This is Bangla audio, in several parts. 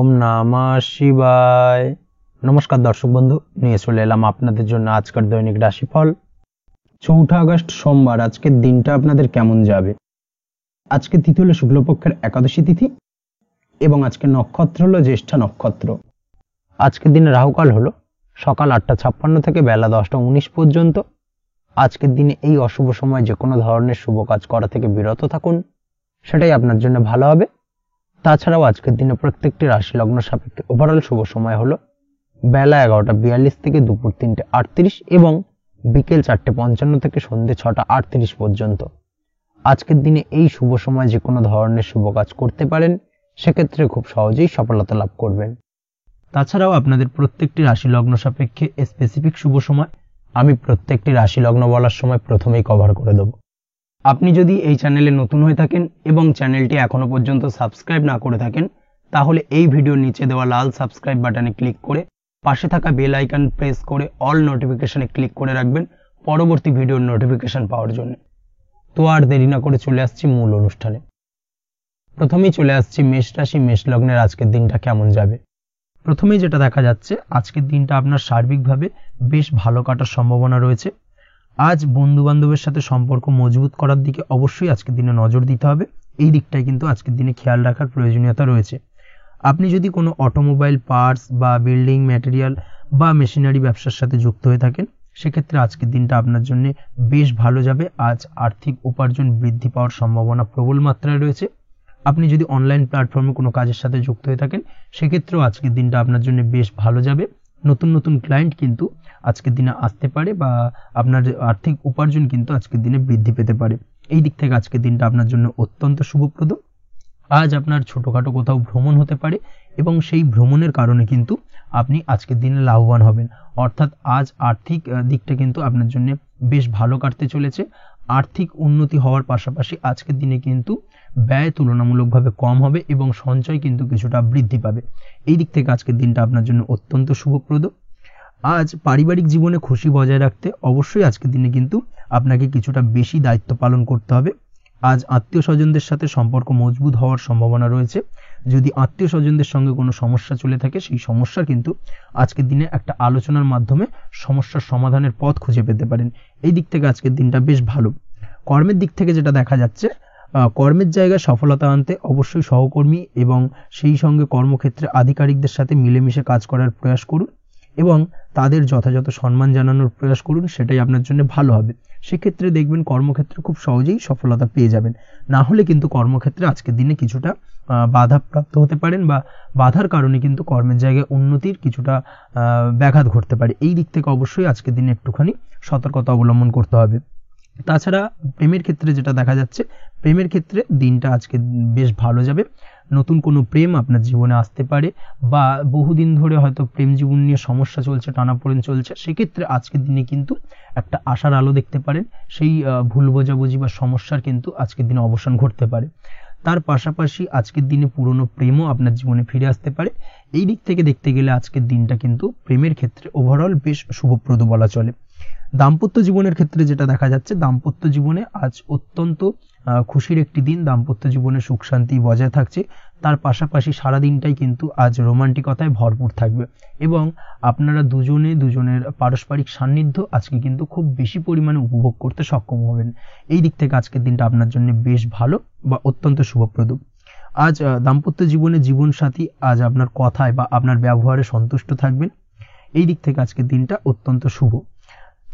ওম নমঃ শিবায়। নমস্কার দর্শক বন্ধু, নিয়ে চলে এলাম আপনাদের জন্য আজকের দৈনিক রাশিফল 4 আগস্ট সোমবার। আজকের দিনটা আপনাদের কেমন যাবে? আজকে তিথি হলো শুক্লপক্ষের একাদশী তিথি এবং আজকে নক্ষত্র হলো জ্যেষ্ঠা নক্ষত্র। আজকের দিনে রাহুকাল হলো সকাল 8:56 থেকে বেলা 10:19 পর্যন্ত। আজকের দিনে এই অশুভ সময় যে কোনো ধরনের শুভ কাজ করা থেকে বিরত থাকুন, সেটাই আপনার জন্য ভালো হবে। তাছাড়াও আজকের দিনে প্রত্যেকটি রাশি লগ্ন সাপেক্ষে ওভারঅল শুভ সময় হলো বেলা 11:42 থেকে দুপুর 3:38 এবং বিকেল 4:55 থেকে সন্ধ্যে 6:38 পর্যন্ত। আজকের দিনে এই শুভ সময় যে কোনো ধরনের শুভ কাজ করতে পারেন, সেক্ষেত্রে খুব সহজেই সফলতা লাভ করবেন। তাছাড়াও আপনাদের প্রত্যেকটি রাশি লগ্ন সাপেক্ষে স্পেসিফিক শুভ সময় আমি প্রত্যেকটি রাশি লগ্ন বলার সময় প্রথমেই কভার করে দেব। আপনি যদি এই চ্যানেলে নতুন হয়ে থাকেন এবং চ্যানেলটি এখনো পর্যন্ত সাবস্ক্রাইব না করে থাকেন, তাহলে এই ভিডিওর নিচে দেওয়া লাল সাবস্ক্রাইব বাটনে ক্লিক করে পাশে থাকা বেল আইকন প্রেস করে অল নোটিফিকেশনে ক্লিক করে রাখবেন পরবর্তী ভিডিওর নোটিফিকেশন পাওয়ার জন্য। তো আর দেরি না করে চলে আসছি মূল অনুষ্ঠানে। প্রথমেই চলে আসছি মেষ রাশি, মেষ লগ্নের আজকের দিনটা কেমন যাবে। প্রথমেই যেটা দেখা যাচ্ছে, আজকের দিনটা আপনার সার্বিকভাবে বেশ ভালো কাটার সম্ভাবনা রয়েছে। আজ বন্ধু বান্ধবের সাথে সম্পর্ক মজবুত করার দিকে অবশ্যই আজকের দিনে নজর দিতে হবে। এই দিকটাই কিন্তু আজকের দিনে খেয়াল রাখার প্রয়োজনীয়তা রয়েছে। আপনি যদি কোনো অটোমোবাইল পার্টস বা বিল্ডিং ম্যাটেরিয়াল বা মেশিনারি ব্যবসার সাথে যুক্ত হয়ে থাকেন, সেক্ষেত্রে আজকের দিনটা আপনার জন্য বেশ ভালো যাবে। আজ আর্থিক উপার্জন বৃদ্ধি পাওয়ার সম্ভাবনা প্রবল মাত্রায় রয়েছে। আপনি যদি অনলাইন প্ল্যাটফর্মে কোনো কাজের সাথে যুক্ত হয়ে থাকেন, সেক্ষেত্রেও আজকের দিনটা আপনার জন্য বেশ ভালো যাবে। নতুন নতুন ক্লায়েন্ট কিন্তু আজকের দিনে আসতে পারে বা আপনার আর্থিক উপার্জন কিন্তু আজকের দিনে বৃদ্ধি পেতে পারে। এই দিক থেকে আজকের দিনটা আপনার জন্য অত্যন্ত শুভপ্রদ। আজ আপনার ছোটোখাটো কোথাও ভ্রমণ হতে পারে এবং সেই ভ্রমণের কারণে কিন্তু আপনি আজকের দিনে লাভবান হবেন। অর্থাৎ আজ আর্থিক দিকটা কিন্তু আপনার জন্য বেশ ভালো কাটতে চলেছে। আর্থিক উন্নতি হওয়ার পাশাপাশি আজকের দিনে কিন্তু ব্যয় তুলনামূলকভাবে কম হবে এবং সঞ্চয় কিন্তু কিছুটা বৃদ্ধি পাবে। এই দিক থেকে আজকের দিনটা আপনার জন্য অত্যন্ত শুভপ্রদ। আজ পারিবারিক জীবনে খুশি বজায় রাখতে অবশ্যই আজকের দিনে কিন্তু আপনাকে কিছুটা বেশি দায়িত্ব পালন করতে হবে। আজ আত্মীয় স্বজনদের সাথে সম্পর্ক মজবুত হওয়ার সম্ভাবনা রয়েছে। যদি আত্মীয় স্বজনদের সঙ্গে কোনো সমস্যা চলে থাকে, সেই সমস্যা কিন্তু আজকের দিনে একটা আলোচনার মাধ্যমে সমস্যার সমাধানের পথ খুঁজে পেতে পারেন। এই দিক থেকে আজকের দিনটা বেশ ভালো। কর্মের দিক থেকে যেটা দেখা যাচ্ছে, কর্মের জায়গায় সফলতা আনতে অবশ্যই সহকর্মী এবং সেই সঙ্গে কর্মক্ষেত্রে আধিকারিকদের সাথে মিলেমিশে কাজ করার প্রয়াস করুন এবং তাদের যথাযথ সম্মান জানানোর প্রয়াস করুন, সেটাই আপনার জন্য ভালো হবে। সেক্ষেত্রে দেখবেন কর্মক্ষেত্রে খুব সহজেই সফলতা পেয়ে যাবেন। না হলে কিন্তু কর্মক্ষেত্রে আজকের দিনে কিছুটা বাধাপ্রাপ্ত হতে পারেন বা বাধার কারণে কিন্তু কর্মের জায়গায় উন্নতির কিছুটা ব্যাঘাত ঘটতে পারে। এই দিক থেকে অবশ্যই আজকের দিনে একটুখানি সতর্কতা অবলম্বন করতে হবে। তাছাড়া প্রেমের ক্ষেত্রে যেটা দেখা যাচ্ছে, প্রেমের ক্ষেত্রে দিনটা আজকে বেশ ভালো যাবে। নতুন কোনো প্রেম আপনার জীবনে আসতে পারে বা বহুদিন ধরে হয়তো প্রেম জীবন নিয়ে সমস্যা চলছে, টানাপোড়েন চলছে, সেক্ষেত্রে আজকের দিনে কিন্তু একটা আশার আলো দেখতে পারেন। সেই ভুল বোঝাবুঝি বা সমস্যার কিন্তু আজকের দিনে অবসান ঘটতে পারে। তার পাশাপাশি আজকের দিনে পুরনো প্রেমও আপনার জীবনে ফিরে আসতে পারে। এই দিক থেকে দেখতে গেলে আজকের দিনটা কিন্তু প্রেমের ক্ষেত্রে ওভারঅল বেশ শুভপ্রদ বলা চলে। দাম্পত্য জীবনের ক্ষেত্রে যেটা দেখা যাচ্ছে, দাম্পত্য জীবনে আজ অত্যন্ত খুশির একটি দিন। দাম্পত্য জীবনে সুখ শান্তি বজায় থাকছে। তার পাশাপাশি সারা দিনটাই কিন্তু আজ রোমান্টিকতায় ভরপুর থাকবে এবং আপনারা দুজনের পারস্পরিক সান্নিধ্য আজকে কিন্তু খুব বেশি পরিমাণে উপভোগ করতে সক্ষম হবেন। এই দিক থেকে আজকের দিনটা আপনার জন্য বেশ ভালো বা অত্যন্ত শুভপ্রদ। আজ দাম্পত্য জীবনে জীবনসাথী আজ আপনার কথায় বা আপনার ব্যবহারে সন্তুষ্ট থাকবেন। এই দিক থেকে আজকের দিনটা অত্যন্ত শুভ।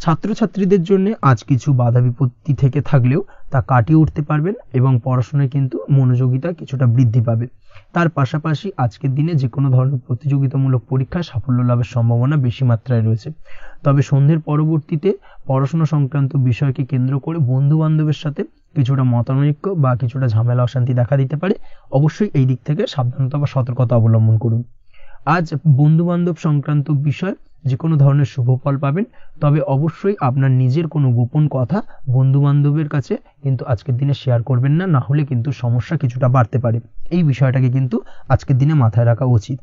ছাত্রছাত্রীদের জন্য আজ কিছু বাধা বিপত্তি থেকে থাকলেও তা কাটিয়ে উঠতে পারবেন এবং পড়াশোনায় কিন্তু মনোযোগিতা কিছুটা বৃদ্ধি পাবে। তার পাশাপাশি আজকের দিনে যে কোনো ধরনের প্রতিযোগিতামূলক পরীক্ষায় সাফল্য লাভের সম্ভাবনা বেশি মাত্রায় রয়েছে। তবে সন্ধ্যের পরবর্তীতে পড়াশোনা সংক্রান্ত বিষয়কে কেন্দ্র করে বন্ধু বান্ধবের সাথে কিছুটা মতানৈক্য বা কিছুটা ঝামেলা অশান্তি দেখা দিতে পারে। অবশ্যই এই দিক থেকে সাবধানতা বা সতর্কতা অবলম্বন করুন। আজ বন্ধু বান্ধব সংক্রান্ত বিষয় যে কোনো ধরনের শুভ ফল পাবেন, তবে অবশ্যই আপনার নিজের কোনো গোপন কথা বন্ধু বান্ধবের কাছে কিন্তু আজকের দিনে শেয়ার করবেন না, না হলে কিন্তু সমস্যা কিছুটা বাড়তে পারে। এই বিষয়টাকে কিন্তু আজকের দিনে মাথায় রাখা উচিত।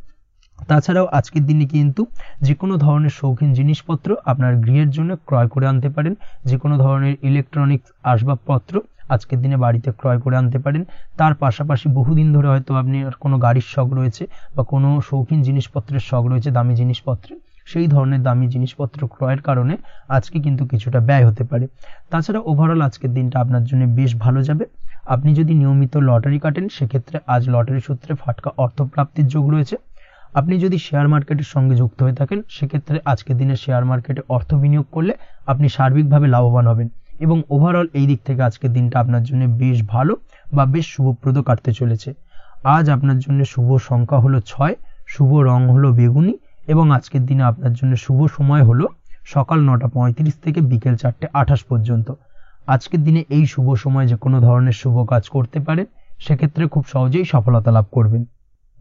তাছাড়াও আজকের দিনে কিন্তু যে কোনো ধরনের শৌখিন জিনিসপত্র আপনার গৃহের জন্য ক্রয় করে আনতে পারেন। যে কোনো ধরনের ইলেকট্রনিক্স আসবাবপত্র আজকের দিনে বাড়িতে ক্রয় করে আনতে পারেন। তার পাশাপাশি বহুদিন ধরে হয়তো আপনি কোনো গাড়ির শখ রয়েছে বা কোনো শৌখিন জিনিসপত্রের শখ রয়েছে, দামি জিনিসপত্রের, সেই ধরনের দামি জিনিসপত্র ক্রয়ের কারণে আজকে কিন্তু কিছুটা ব্যয় হতে পারে। তাছাড়া ওভারঅল আজকের দিনটা আপনার জন্য বেশ ভালো যাবে। আপনি যদি নিয়মিত লটারি কাটেন সেক্ষেত্রে আজ লটারি সূত্রে ফাটকা অর্থপ্রাপ্তির যোগ রয়েছে। আপনি যদি শেয়ার মার্কেটের সঙ্গে যুক্ত হয়ে থাকেন সেক্ষেত্রে আজকের দিনে শেয়ার মার্কেটে অর্থ বিনিয়োগ করলে আপনি সার্বিকভাবে লাভবান হবেন এবং ওভারঅল এই দিক থেকে আজকের দিনটা আপনার জন্য বেশ ভালো বা বেশ শুভপ্রদ কাটতে চলেছে। আজ আপনার জন্য শুভ সংখ্যা হলো 6, শুভ রং হলো বেগুনি এবং আজকের দিনে আপনার জন্য শুভ সময় হলো সকাল 9:35 থেকে বিকেল 4:28 পর্যন্ত। আজকের দিনে এই শুভ সময় যে কোনো ধরনের শুভ কাজ করতে পারেন, সেক্ষেত্রে খুব সহজেই সফলতা লাভ করবেন।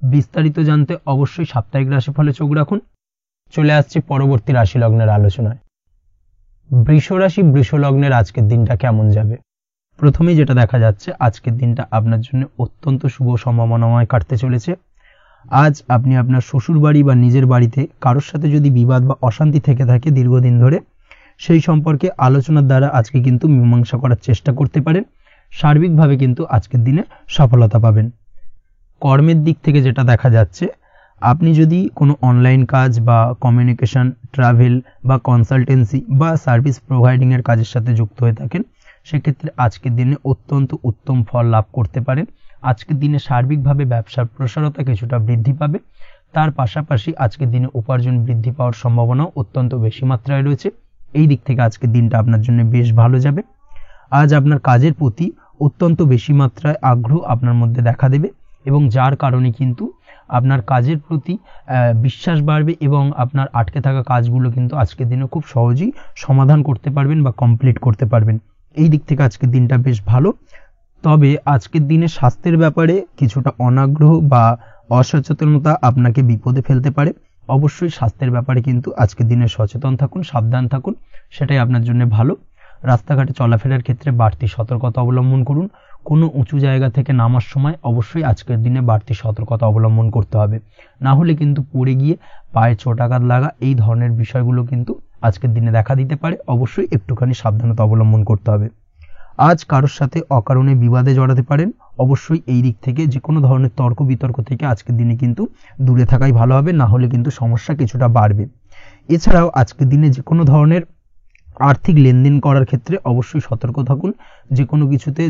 বিস্তারিত জানতে অবশ্যই সাপ্তাহিক রাশিফলে চোখ রাখুন। চলে আসছি পরবর্তী রাশি লগ্নের আলোচনায়। বৃষ রাশি, বৃষ লগ্নের আজকের দিনটা কেমন যাবে? প্রথমেই যেটা দেখা যাচ্ছে, আজকের দিনটা আপনার জন্য অত্যন্ত শুভ সম্ভাবনাময় কাটতে চলেছে। আজ আপনি আপনার শ্বশুর বাড়ি বা নিজের বাড়িতে কারোর সাথে যদি বিবাদ বা অশান্তি থেকে থাকে দীর্ঘদিন ধরে, সেই সম্পর্কে আলোচনার দ্বারা আজকে কিন্তু মীমাংসা করার চেষ্টা করতে পারেন। সার্বিকভাবে কিন্তু আজকের দিনে সফলতা পাবেন। কর্মের দিক থেকে যেটা দেখা যাচ্ছে, আপনি যদি কোনো অনলাইন কাজ বা কমিউনিকেশন, ট্রাভেল বা কনসালটেন্সি বা সার্ভিস প্রোভাইডিংয়ের কাজের সাথে যুক্ত হয়ে থাকেন, সেক্ষেত্রে আজকের দিনে অত্যন্ত উত্তম ফল লাভ করতে পারেন। আজকের দিনে সার্বিকভাবে ব্যবসার প্রসারতা কিছুটা বৃদ্ধি পাবে। তার পাশাপাশি আজকের দিনে উপার্জন বৃদ্ধি পাওয়ার সম্ভাবনাও অত্যন্ত বেশি মাত্রায় রয়েছে। এই দিক থেকে আজকের দিনটা আপনার জন্য বেশ ভালো যাবে। আজ আপনার কাজের প্রতি অত্যন্ত বেশি মাত্রায় আগ্রহ আপনার মধ্যে দেখা দেবে এবং যার কারণে কিন্তু আপনার কাজের প্রতি বিশ্বাস বাড়বে এবং আপনার আটকে থাকা কাজগুলো কিন্তু আজকের দিনে খুব সহজেই সমাধান করতে পারবেন বা কমপ্লিট করতে পারবেন। এই দিক থেকে আজকের দিনটা বেশ ভালো। তবে আজকের দিনে স্বাস্থ্যের ব্যাপারে কিছুটা অনাগ্রহ বা অসচেতনতা আপনাকে বিপদে ফেলতে পারে। অবশ্যই স্বাস্থ্যের ব্যাপারে কিন্তু আজকের দিনে সচেতন থাকুন, সাবধান থাকুন, সেটাই আপনার জন্য ভালো। রাস্তাঘাটে চলাফেরার ক্ষেত্রে বাড়তি সতর্কতা অবলম্বন করুন। কোনো উঁচু জায়গা থেকে নামার সময় অবশ্যই আজকের দিনে বাড়তি সতর্কতা অবলম্বন করতে হবে, না হলে কিন্তু পড়ে গিয়ে পায়ে চোটাঘাত লাগা এই ধরনের বিষয়গুলো কিন্তু আজকের দিনে দেখা দিতে পারে। অবশ্যই একটুখানি সাবধানতা অবলম্বন করতে হবে। আজ কারোর সাথে অকারণে বিবাদে জড়াতে পারেন। অবশ্যই এই দিক থেকে যে কোনো ধরনের তর্ক বিতর্ক থেকে আজকের দিনে কিন্তু দূরে থাকাই ভালো হবে, না হলে কিন্তু সমস্যা কিছুটা বাড়বে। এছাড়াও আজকের দিনে যে কোনো ধরনের আর্থিক লেনদেন করার ক্ষেত্রে অবশ্যই সতর্ক থাকুন। যে কোনো কিছুতে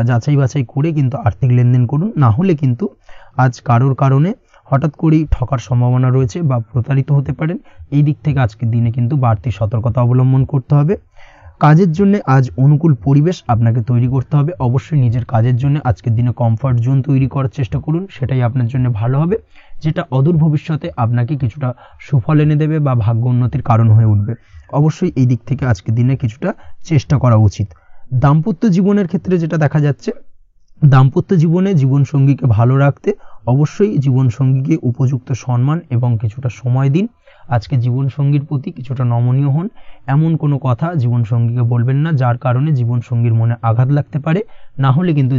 যাচাই বাছাই করে কিন্তু আর্থিক লেনদেন করুন, না হলে কিন্তু আজ কারোর কারণে হঠাৎ করেই ঠকার সম্ভাবনা রয়েছে বা প্রতারিত হতে পারেন। এই দিক থেকে আজকের দিনে কিন্তু বাড়তি সতর্কতা অবলম্বন করতে হবে। কাজের জন্য আজ অনুকূল পরিবেশ আপনাকে তৈরি করতে হবে। অবশ্যই নিজের কাজের জন্য আজকের দিনে কমফর্ট জোন তৈরি করার চেষ্টা করুন, সেটাই আপনার জন্য ভালো হবে, যেটা অদূর ভবিষ্যতে আপনাকে কিছুটা সুফল এনে দেবে বা ভাগ্য উন্নতির কারণ হয়ে উঠবে। অবশ্যই এই দিক থেকে আজকের দিনে কিছুটা চেষ্টা করা উচিত। দাম্পত্য জীবনের ক্ষেত্রে যেটা দেখা যাচ্ছে, দাম্পত্য জীবনে জীবনসঙ্গীকে ভালো রাখতে অবশ্যই জীবনসঙ্গীকে উপযুক্ত সম্মান এবং কিছুটা সময় দিন। আজকে জীবনসঙ্গীর প্রতি কিছুটা নমনীয় হন। এমন কোনো কথা জীবনসঙ্গীকে বলবেন না যার কারণে জীবনসঙ্গীর মনে আঘাত লাগতে পারে, না হলে কিন্তু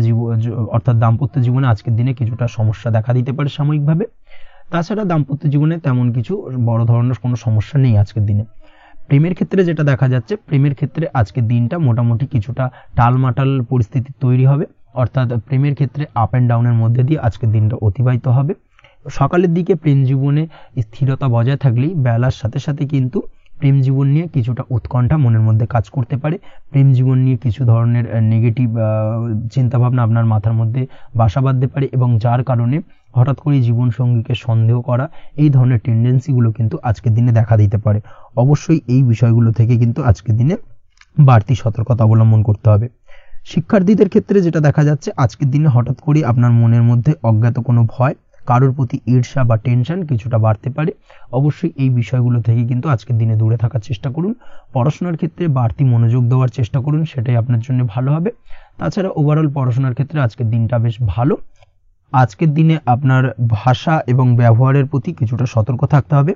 অর্থাৎ দাম্পত্য জীবনে আজকের দিনে কিছুটা সমস্যা দেখা দিতে পারে সাময়িকভাবে। তাছাড়া দাম্পত্য জীবনে তেমন কিছু বড় ধরনের কোনো সমস্যা নেই আজকের দিনে। প্রেমের ক্ষেত্রে যেটা দেখা যাচ্ছে, প্রেমের ক্ষেত্রে আজকের দিনটা মোটামুটি কিছুটা টালমাটাল পরিস্থিতি তৈরি হবে, অর্থাৎ প্রেমের ক্ষেত্রে আপ অ্যান্ড ডাউনের মধ্যে দিয়ে আজকের দিনটা অতিবাহিত হবে। সকালের দিকে প্রেম জীবনে স্থিরতা বজায় থাকলেই বেলার সাথে সাথে কিন্তু প্রেম জীবন নিয়ে কিছুটা উৎকণ্ঠা মনের মধ্যে কাজ করতে পারে। প্রেম জীবন নিয়ে কিছু ধরনের নেগেটিভ চিন্তাভাবনা আপনার মাথার মধ্যে বাসা বাঁধতে পারে এবং যার কারণে হঠাৎ করে জীবনসঙ্গীকে সন্দেহ করা এই ধরনের টেন্ডেন্সিগুলো কিন্তু আজকের দিনে দেখা দিতে পারে। অবশ্যই এই বিষয়গুলো থেকে কিন্তু আজকের দিনে বাড়তি সতর্কতা অবলম্বন করতে হবে। শিক্ষার্থীদের ক্ষেত্রে যেটা দেখা যাচ্ছে, আজকের দিনে হঠাৎ করে আপনার মনের মধ্যে অজ্ঞাত কোনো ভয়, কারোর প্রতি ঈর্ষা বা টেনশন কিছুটা বাড়তে পারে। অবশ্যই এই বিষয়গুলো থেকে কিন্তু আজকের দিনে দূরে থাকার চেষ্টা করুন। পড়াশোনার ক্ষেত্রে বাড়তি মনোযোগ দেওয়ার চেষ্টা করুন, সেটাই আপনার জন্য ভালো হবে। তাছাড়া ওভারঅল পড়াশোনার ক্ষেত্রে আজকের দিনটা বেশ ভালো। আজকের দিনে আপনার ভাষা এবং ব্যবহারের প্রতি কিছুটা সতর্ক থাকতে হবে,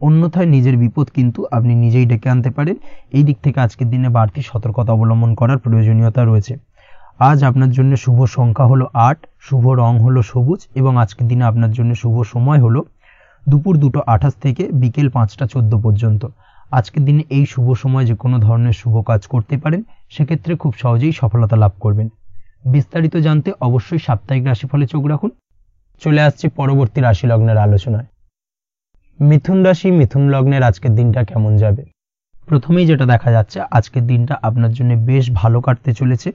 অন্যথায় নিজের বিপদ কিন্তু আপনি নিজেই ডেকে আনতে পারেন। এই দিক থেকে আজকের দিনে বাড়তি সতর্কতা অবলম্বন করার প্রয়োজনীয়তা রয়েছে। আজ আপনার জন্য শুভ সংখ্যা হলো 8, শুভ রং হলো সবুজ এবং আজকের দিনে আপনার জন্য শুভ সময় হলো দুপুর 2:28 থেকে বিকেল 5:14 পর্যন্ত। আজকের দিনে এই শুভ সময় যে কোনো ধরনের শুভ কাজ করতে পারেন, সেক্ষেত্রে খুব সহজেই সফলতা লাভ করবেন। বিস্তারিত জানতে অবশ্যই সাপ্তাহিক রাশিফলে চোখ রাখুন। চলে আসছে পরবর্তী রাশি লগ্নের আলোচনায়। মিথুন রাশি, মিথুন লগ্নের আজকের দিনটা কেমন যাবে? প্রথমেই যেটা দেখা যাচ্ছে, আজকের দিনটা আপনার জন্য বেশ ভালো কাটতে চলেছে।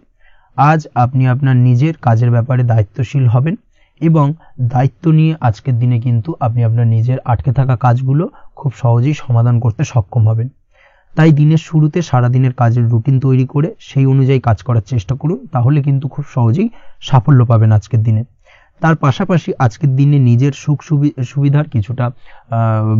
আজ আপনি আপনার নিজের কাজের ব্যাপারে দায়িত্বশীল হবেন এবং দায়িত্ব নিয়ে আজকের দিনে কিন্তু আপনি আপনার নিজের আটকে থাকা কাজগুলো খুব সহজেই সমাধান করতে সক্ষম হবেন। তাই দিনের শুরুতে সারাদিনের কাজের রুটিন তৈরি করে সেই অনুযায়ী কাজ করার চেষ্টা করুন, তাহলে কিন্তু খুব সহজেই সাফল্য পাবেন আজকের দিনে। তার পাশাপাশি আজকের দিনে নিজের সুখ সুবিধার কিছুটা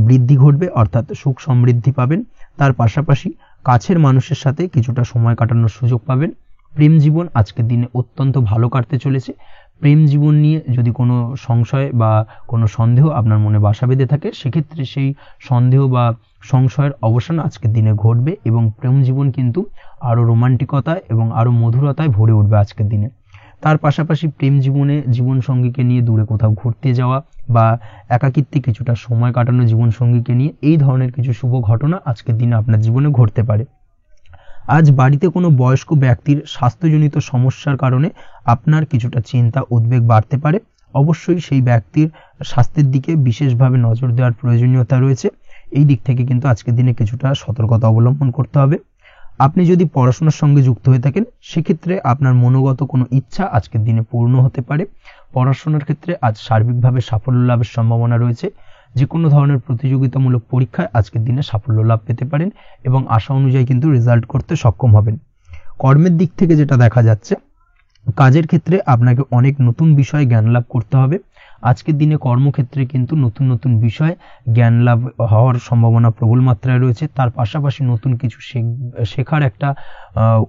বৃদ্ধি ঘটবে, অর্থাৎ সুখ সমৃদ্ধি পাবেন। তার পাশাপাশি কাছের মানুষের সাথে কিছুটা সময় কাটানোর সুযোগ পাবেন। প্রেম জীবন আজকের দিনে অত্যন্ত ভালো কাটতে চলেছে। প্রেম জীবন নিয়ে যদি কোনো সংশয় বা কোনো সন্দেহ আপনার মনে বাসা বেঁধে থাকে, সেক্ষেত্রে সেই সন্দেহ বা সংশয়ের অবসান আজকের দিনে ঘটবে এবং প্রেম জীবন কিন্তু আরও রোমান্টিকতায় এবং আরও মধুরতায় ভরে উঠবে আজকের দিনে। তার পাশাপাশি প্রেম জীবনে জীবনসঙ্গীকে নিয়ে দূরে কোথাও ঘুরতে যাওয়া বা একাকিত্বে কিছুটা সময় কাটানো জীবনসঙ্গীকে নিয়ে, এই ধরনের কিছু শুভ ঘটনা আজকের দিনে আপনার জীবনে ঘটতে পারে। আজ বাড়িতে কোনো বয়স্ক ব্যক্তির স্বাস্থ্যজনিত সমস্যার কারণে আপনার কিছুটা চিন্তা উদ্বেগ বাড়তে পারে। অবশ্যই সেই ব্যক্তির স্বাস্থ্যের দিকে বিশেষভাবে নজর দেওয়ার প্রয়োজনীয়তা রয়েছে। এই দিক থেকে কিন্তু আজকের দিনে কিছুটা সতর্কতা অবলম্বন করতে হবে। আপনি যদি পড়াশোনার সঙ্গে যুক্ত হয়ে থাকেন, সেক্ষেত্রে আপনার মনোগত কোনো ইচ্ছা আজকের দিনে পূর্ণ হতে পারে। পড়াশোনার ক্ষেত্রে আজ সার্বিকভাবে সাফল্য লাভের সম্ভাবনা রয়েছে। যে কোনো ধরনের প্রতিযোগিতামূলক পরীক্ষায় আজকের দিনে সাফল্য লাভ পেতে পারেন এবং আশা অনুযায়ী কিন্তু রেজাল্ট করতে সক্ষম হবেন। কর্মের দিক থেকে যেটা দেখা যাচ্ছে, কাজের ক্ষেত্রে আপনাকে অনেক নতুন বিষয়ে জ্ঞান লাভ করতে হবে। আজকের দিনে কর্মক্ষেত্রে কিন্তু নতুন নতুন বিষয় জ্ঞান লাভ হওয়ার সম্ভাবনা প্রবল মাত্রায় রয়েছে। তার পাশাপাশি নতুন কিছু শেখার একটা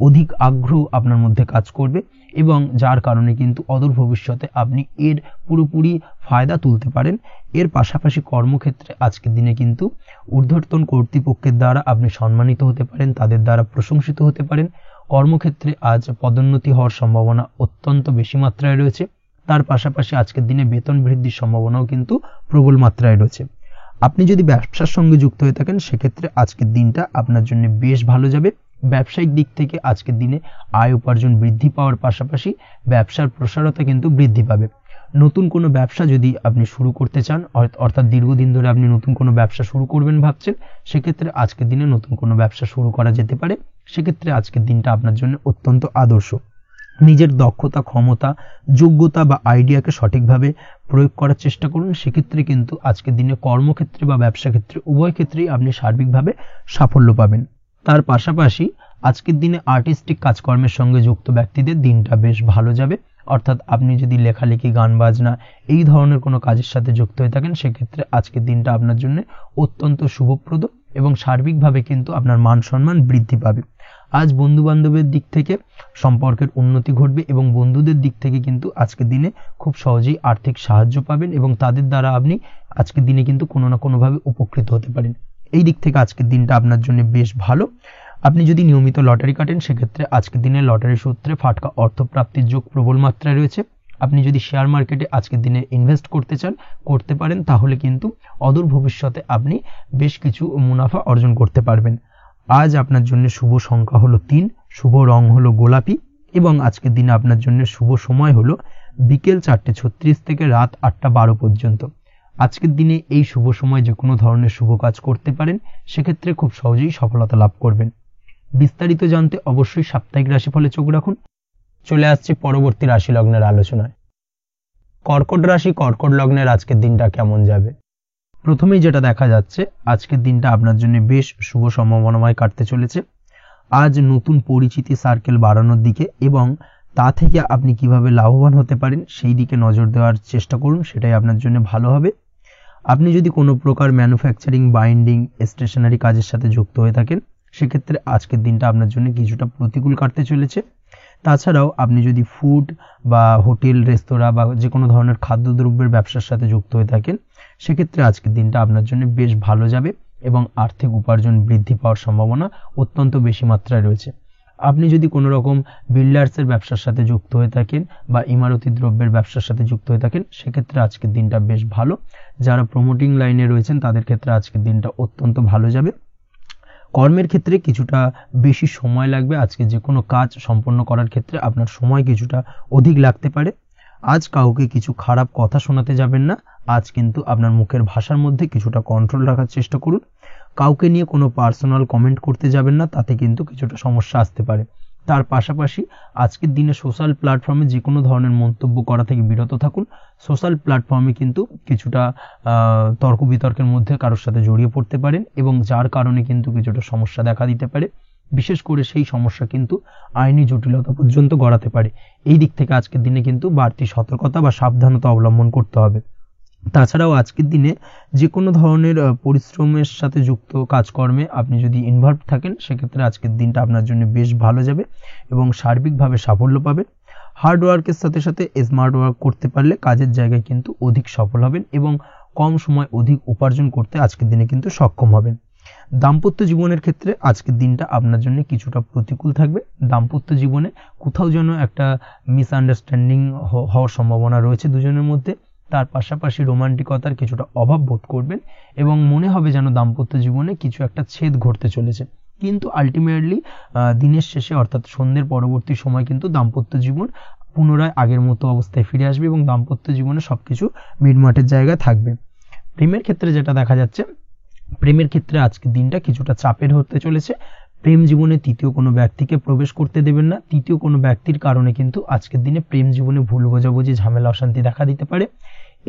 অধিক আগ্রহ আপনার মধ্যে কাজ করবে এবং যার কারণে কিন্তু অদূর ভবিষ্যতে আপনি এর পুরোপুরি ফায়দা তুলতে পারেন। এর পাশাপাশি কর্মক্ষেত্রে আজকের দিনে কিন্তু ঊর্ধ্বতন কর্তৃপক্ষের দ্বারা আপনি সম্মানিত হতে পারেন, তাদের দ্বারা প্রশংসিত হতে পারেন। কর্মক্ষেত্রে আজ পদোন্নতি হওয়ার সম্ভাবনা অত্যন্ত বেশি মাত্রায় রয়েছে। তার পাশাপাশি আজকের দিনে বেতন বৃদ্ধির সম্ভাবনাও কিন্তু প্রবল মাত্রায় রয়েছে। আপনি যদি ব্যবসার সঙ্গে যুক্ত হয়ে থাকেন, সেক্ষেত্রে আজকের দিনটা আপনার জন্য বেশ ভালো যাবে। ব্যবসায়িক দিক থেকে আজকের দিনে আয় উপার্জন বৃদ্ধি পাওয়ার পাশাপাশি ব্যবসার প্রসারতা কিন্তু বৃদ্ধি পাবে। নতুন কোনো ব্যবসা যদি আপনি শুরু করতে চান, অর্থাৎ দীর্ঘদিন ধরে আপনি নতুন কোনো ব্যবসা শুরু করবেন ভাবছেন, সেক্ষেত্রে আজকের দিনে নতুন কোনো ব্যবসা শুরু করা যেতে পারে। সেক্ষেত্রে আজকের দিনটা আপনার জন্য অত্যন্ত আদর্শ। নিজের দক্ষতা, ক্ষমতা, যোগ্যতা বা আইডিয়াকে সঠিকভাবে প্রয়োগ করার চেষ্টা করুন। সেক্ষেত্রে কিন্তু আজকের দিনে কর্মক্ষেত্রে বা ব্যবসা ক্ষেত্রে উভয় ক্ষেত্রেই আপনি সার্বিকভাবে সাফল্য পাবেন। তার পাশাপাশি আজকের দিনে আর্টিস্টিক কাজকর্মের সঙ্গে যুক্ত ব্যক্তিদের দিনটা বেশ ভালো যাবে। অর্থাৎ আপনি যদি লেখালেখি, গান বাজনা এই ধরনের কোনো কাজের সাথে যুক্ত হয়ে থাকেন, সেক্ষেত্রে আজকের দিনটা আপনার জন্য অত্যন্ত শুভপ্রদ এবং সার্বিকভাবে কিন্তু আপনার মান সম্মান বৃদ্ধি পাবে। আজ বন্ধু বান্ধবের দিক থেকে সম্পর্কের উন্নতি ঘটবে এবং বন্ধুদের দিক থেকে কিন্তু আজকের দিনে খুব সহজেই আর্থিক সাহায্য পাবেন এবং তাদের দ্বারা আপনি আজকের দিনে কিন্তু কোনো না কোনোভাবে উপকৃত হতে পারেন। এই দিক থেকে আজকের দিনটা আপনার জন্য বেশ ভালো। আপনি যদি নিয়মিত লটারি কাটেন, সেক্ষেত্রে আজকের দিনে লটারি সূত্রে ফাটকা অর্থপ্রাপ্তির যোগ প্রবল মাত্রায় রয়েছে। আপনি যদি শেয়ার মার্কেটে আজকের দিনে ইনভেস্ট করতে চান, করতে পারেন, তাহলে কিন্তু অদূর ভবিষ্যতে আপনি বেশ কিছু মুনাফা অর্জন করতে পারবেন। আজ আপনার জন্য শুভ সংখ্যা হলো 3, শুভ রং হলো গোলাপি এবং আজকের দিনে আপনার জন্য শুভ সময় হলো বিকেল 4:36 থেকে রাত 8:12 পর্যন্ত। আজকের দিনে এই শুভ সময় যে কোনো ধরনের শুভ কাজ করতে পারেন, সেক্ষেত্রে খুব সহজেই সফলতা লাভ করবেন। বিস্তারিত জানতে অবশ্যই সাপ্তাহিক রাশিফলে চোখ রাখুন। চলে আসছে পরবর্তী রাশি লগ্নের আলোচনায়। কর্কট রাশি, কর্কট লগ্নের আজকের দিনটা কেমন যাবে? প্রথমেই যেটা দেখা যাচ্ছে, আজকের দিনটা আপনার জন্য বেশ শুভ সম্ভাবনাময় কাটতে চলেছে। আজ নতুন পরিচিতি সার্কেল বাড়ানোর দিকে এবং তা থেকে আপনি কিভাবে লাভবান হতে পারেন সেই দিকে নজর দেওয়ার চেষ্টা করুন, সেটাই আপনার জন্য ভালো হবে। আপনি যদি কোনো প্রকার ম্যানুফ্যাকচারিং, বাইন্ডিং, স্টেশনারি কাজের সাথে যুক্ত হয়ে থাকেন, সেক্ষেত্রে আজকের দিনটা আপনার জন্য কিছুটা প্রতিকূল কাটতে চলেছে। তাছাড়াও আপনি যদি ফুড বা হোটেল, রেস্তোরাঁ বা যে কোনো ধরনের খাদ্যদ্রব্যের ব্যবসার সাথে যুক্ত হয়ে থাকেন, সেক্ষেত্রে আজকের দিনটা আপনার জন্য বেশ ভালো যাবে এবং আর্থিক উপার্জন বৃদ্ধি পাওয়ার সম্ভাবনা অত্যন্ত বেশি মাত্রায় রয়েছে। আপনি যদি কোনো রকম বিল্ডার্সের ব্যবসার সাথে যুক্ত হয়ে থাকেন বা ইমারতি দ্রব্যের ব্যবসার সাথে যুক্ত হয়ে থাকেন, সেক্ষেত্রে আজকের দিনটা বেশ ভালো। যারা প্রমোটিং লাইনে রয়েছেন তাদের ক্ষেত্রে আজকের দিনটা অত্যন্ত ভালো যাবে। কর্মের ক্ষেত্রে কিছুটা বেশি সময় লাগবে। আজকে যে কোনো কাজ সম্পন্ন করার ক্ষেত্রে আপনার সময় কিছুটা অধিক লাগতে পারে। আজ কাউকে কিছু খারাপ কথা শোনাতে যাবেন না। আজ কিন্তু আপনার মুখের ভাষার মধ্যে কিছুটা কন্ট্রোল রাখার চেষ্টা করুন। কাউকে নিয়ে কোনো পার্সোনাল কমেন্ট করতে যাবেন না, তাতে কিন্তু কিছুটা সমস্যা আসতে পারে। তার পাশাপাশি আজকের দিনে সোশ্যাল প্ল্যাটফর্মে যে কোনো ধরনের মন্তব্য করা থেকে বিরত থাকুন। সোশ্যাল প্ল্যাটফর্মে কিন্তু কিছুটা তর্ক বিতর্কের মধ্যে কারোর সাথে জড়িয়ে পড়তে পারেন এবং যার কারণে কিন্তু কিছুটা সমস্যা দেখা দিতে পারে। বিশেষ করে সেই সমস্যা কিন্তু আইনি জটিলতা পর্যন্ত গড়াতে পারে। এই দিক থেকে আজকের দিনে কিন্তু বাড়তি সতর্কতা বা সাবধানতা অবলম্বন করতে হবে। তাছাড়াও আজকের দিনে যে কোনো ধরনের পরিশ্রমের সাথে যুক্ত কাজকর্মে আপনি যদি ইনভলভ থাকেন, সেক্ষেত্রে আজকের দিনটা আপনার জন্য বেশ ভালো যাবে এবং সার্বিকভাবে সাফল্য পাবেন। হার্ড ওয়ার্কের সাথে সাথে স্মার্ট ওয়ার্ক করতে পারলে কাজের জায়গায় কিন্তু অধিক সফল হবেন এবং কম সময় অধিক উপার্জন করতে আজকের দিনে কিন্তু সক্ষম হবেন। দাম্পত্য জীবনের ক্ষেত্রে আজকের দিনটা আপনার জন্য কিছুটা প্রতিকূল থাকবে। দাম্পত্য জীবনে কোথাও যেন একটা মিসআন্ডারস্ট্যান্ডিং হওয়ার সম্ভাবনা রয়েছে দুজনের মধ্যে। তার পাশাপাশি রোমান্টিকতার কিছুটা অভাব বোধ করবেন এবং মনে হবে যেন দাম্পত্য জীবনে কিছু একটা ছেদ ঘটতে চলেছে। কিন্তু আলটিমেটলি দিনের শেষে অর্থাৎ সন্ধ্যের পরবর্তী সময় কিন্তু দাম্পত্য জীবন পুনরায় আগের মতো অবস্থায় ফিরে আসবে এবং দাম্পত্য জীবনে সবকিছু মিটমাটের জায়গায় থাকবে। প্রেমের ক্ষেত্রে যেটা দেখা যাচ্ছে, প্রেমের ক্ষেত্রে আজকের দিনটা কিছুটা চাপের হতে চলেছে। প্রেম জীবনে তৃতীয় কোনো ব্যক্তিকে প্রবেশ করতে দেবেন না। তৃতীয় কোনো ব্যক্তির কারণে কিন্তু আজকের দিনে প্রেম জীবনে ভুল বোঝাবুঝি, ঝামেলা, অশান্তি দেখা দিতে পারে।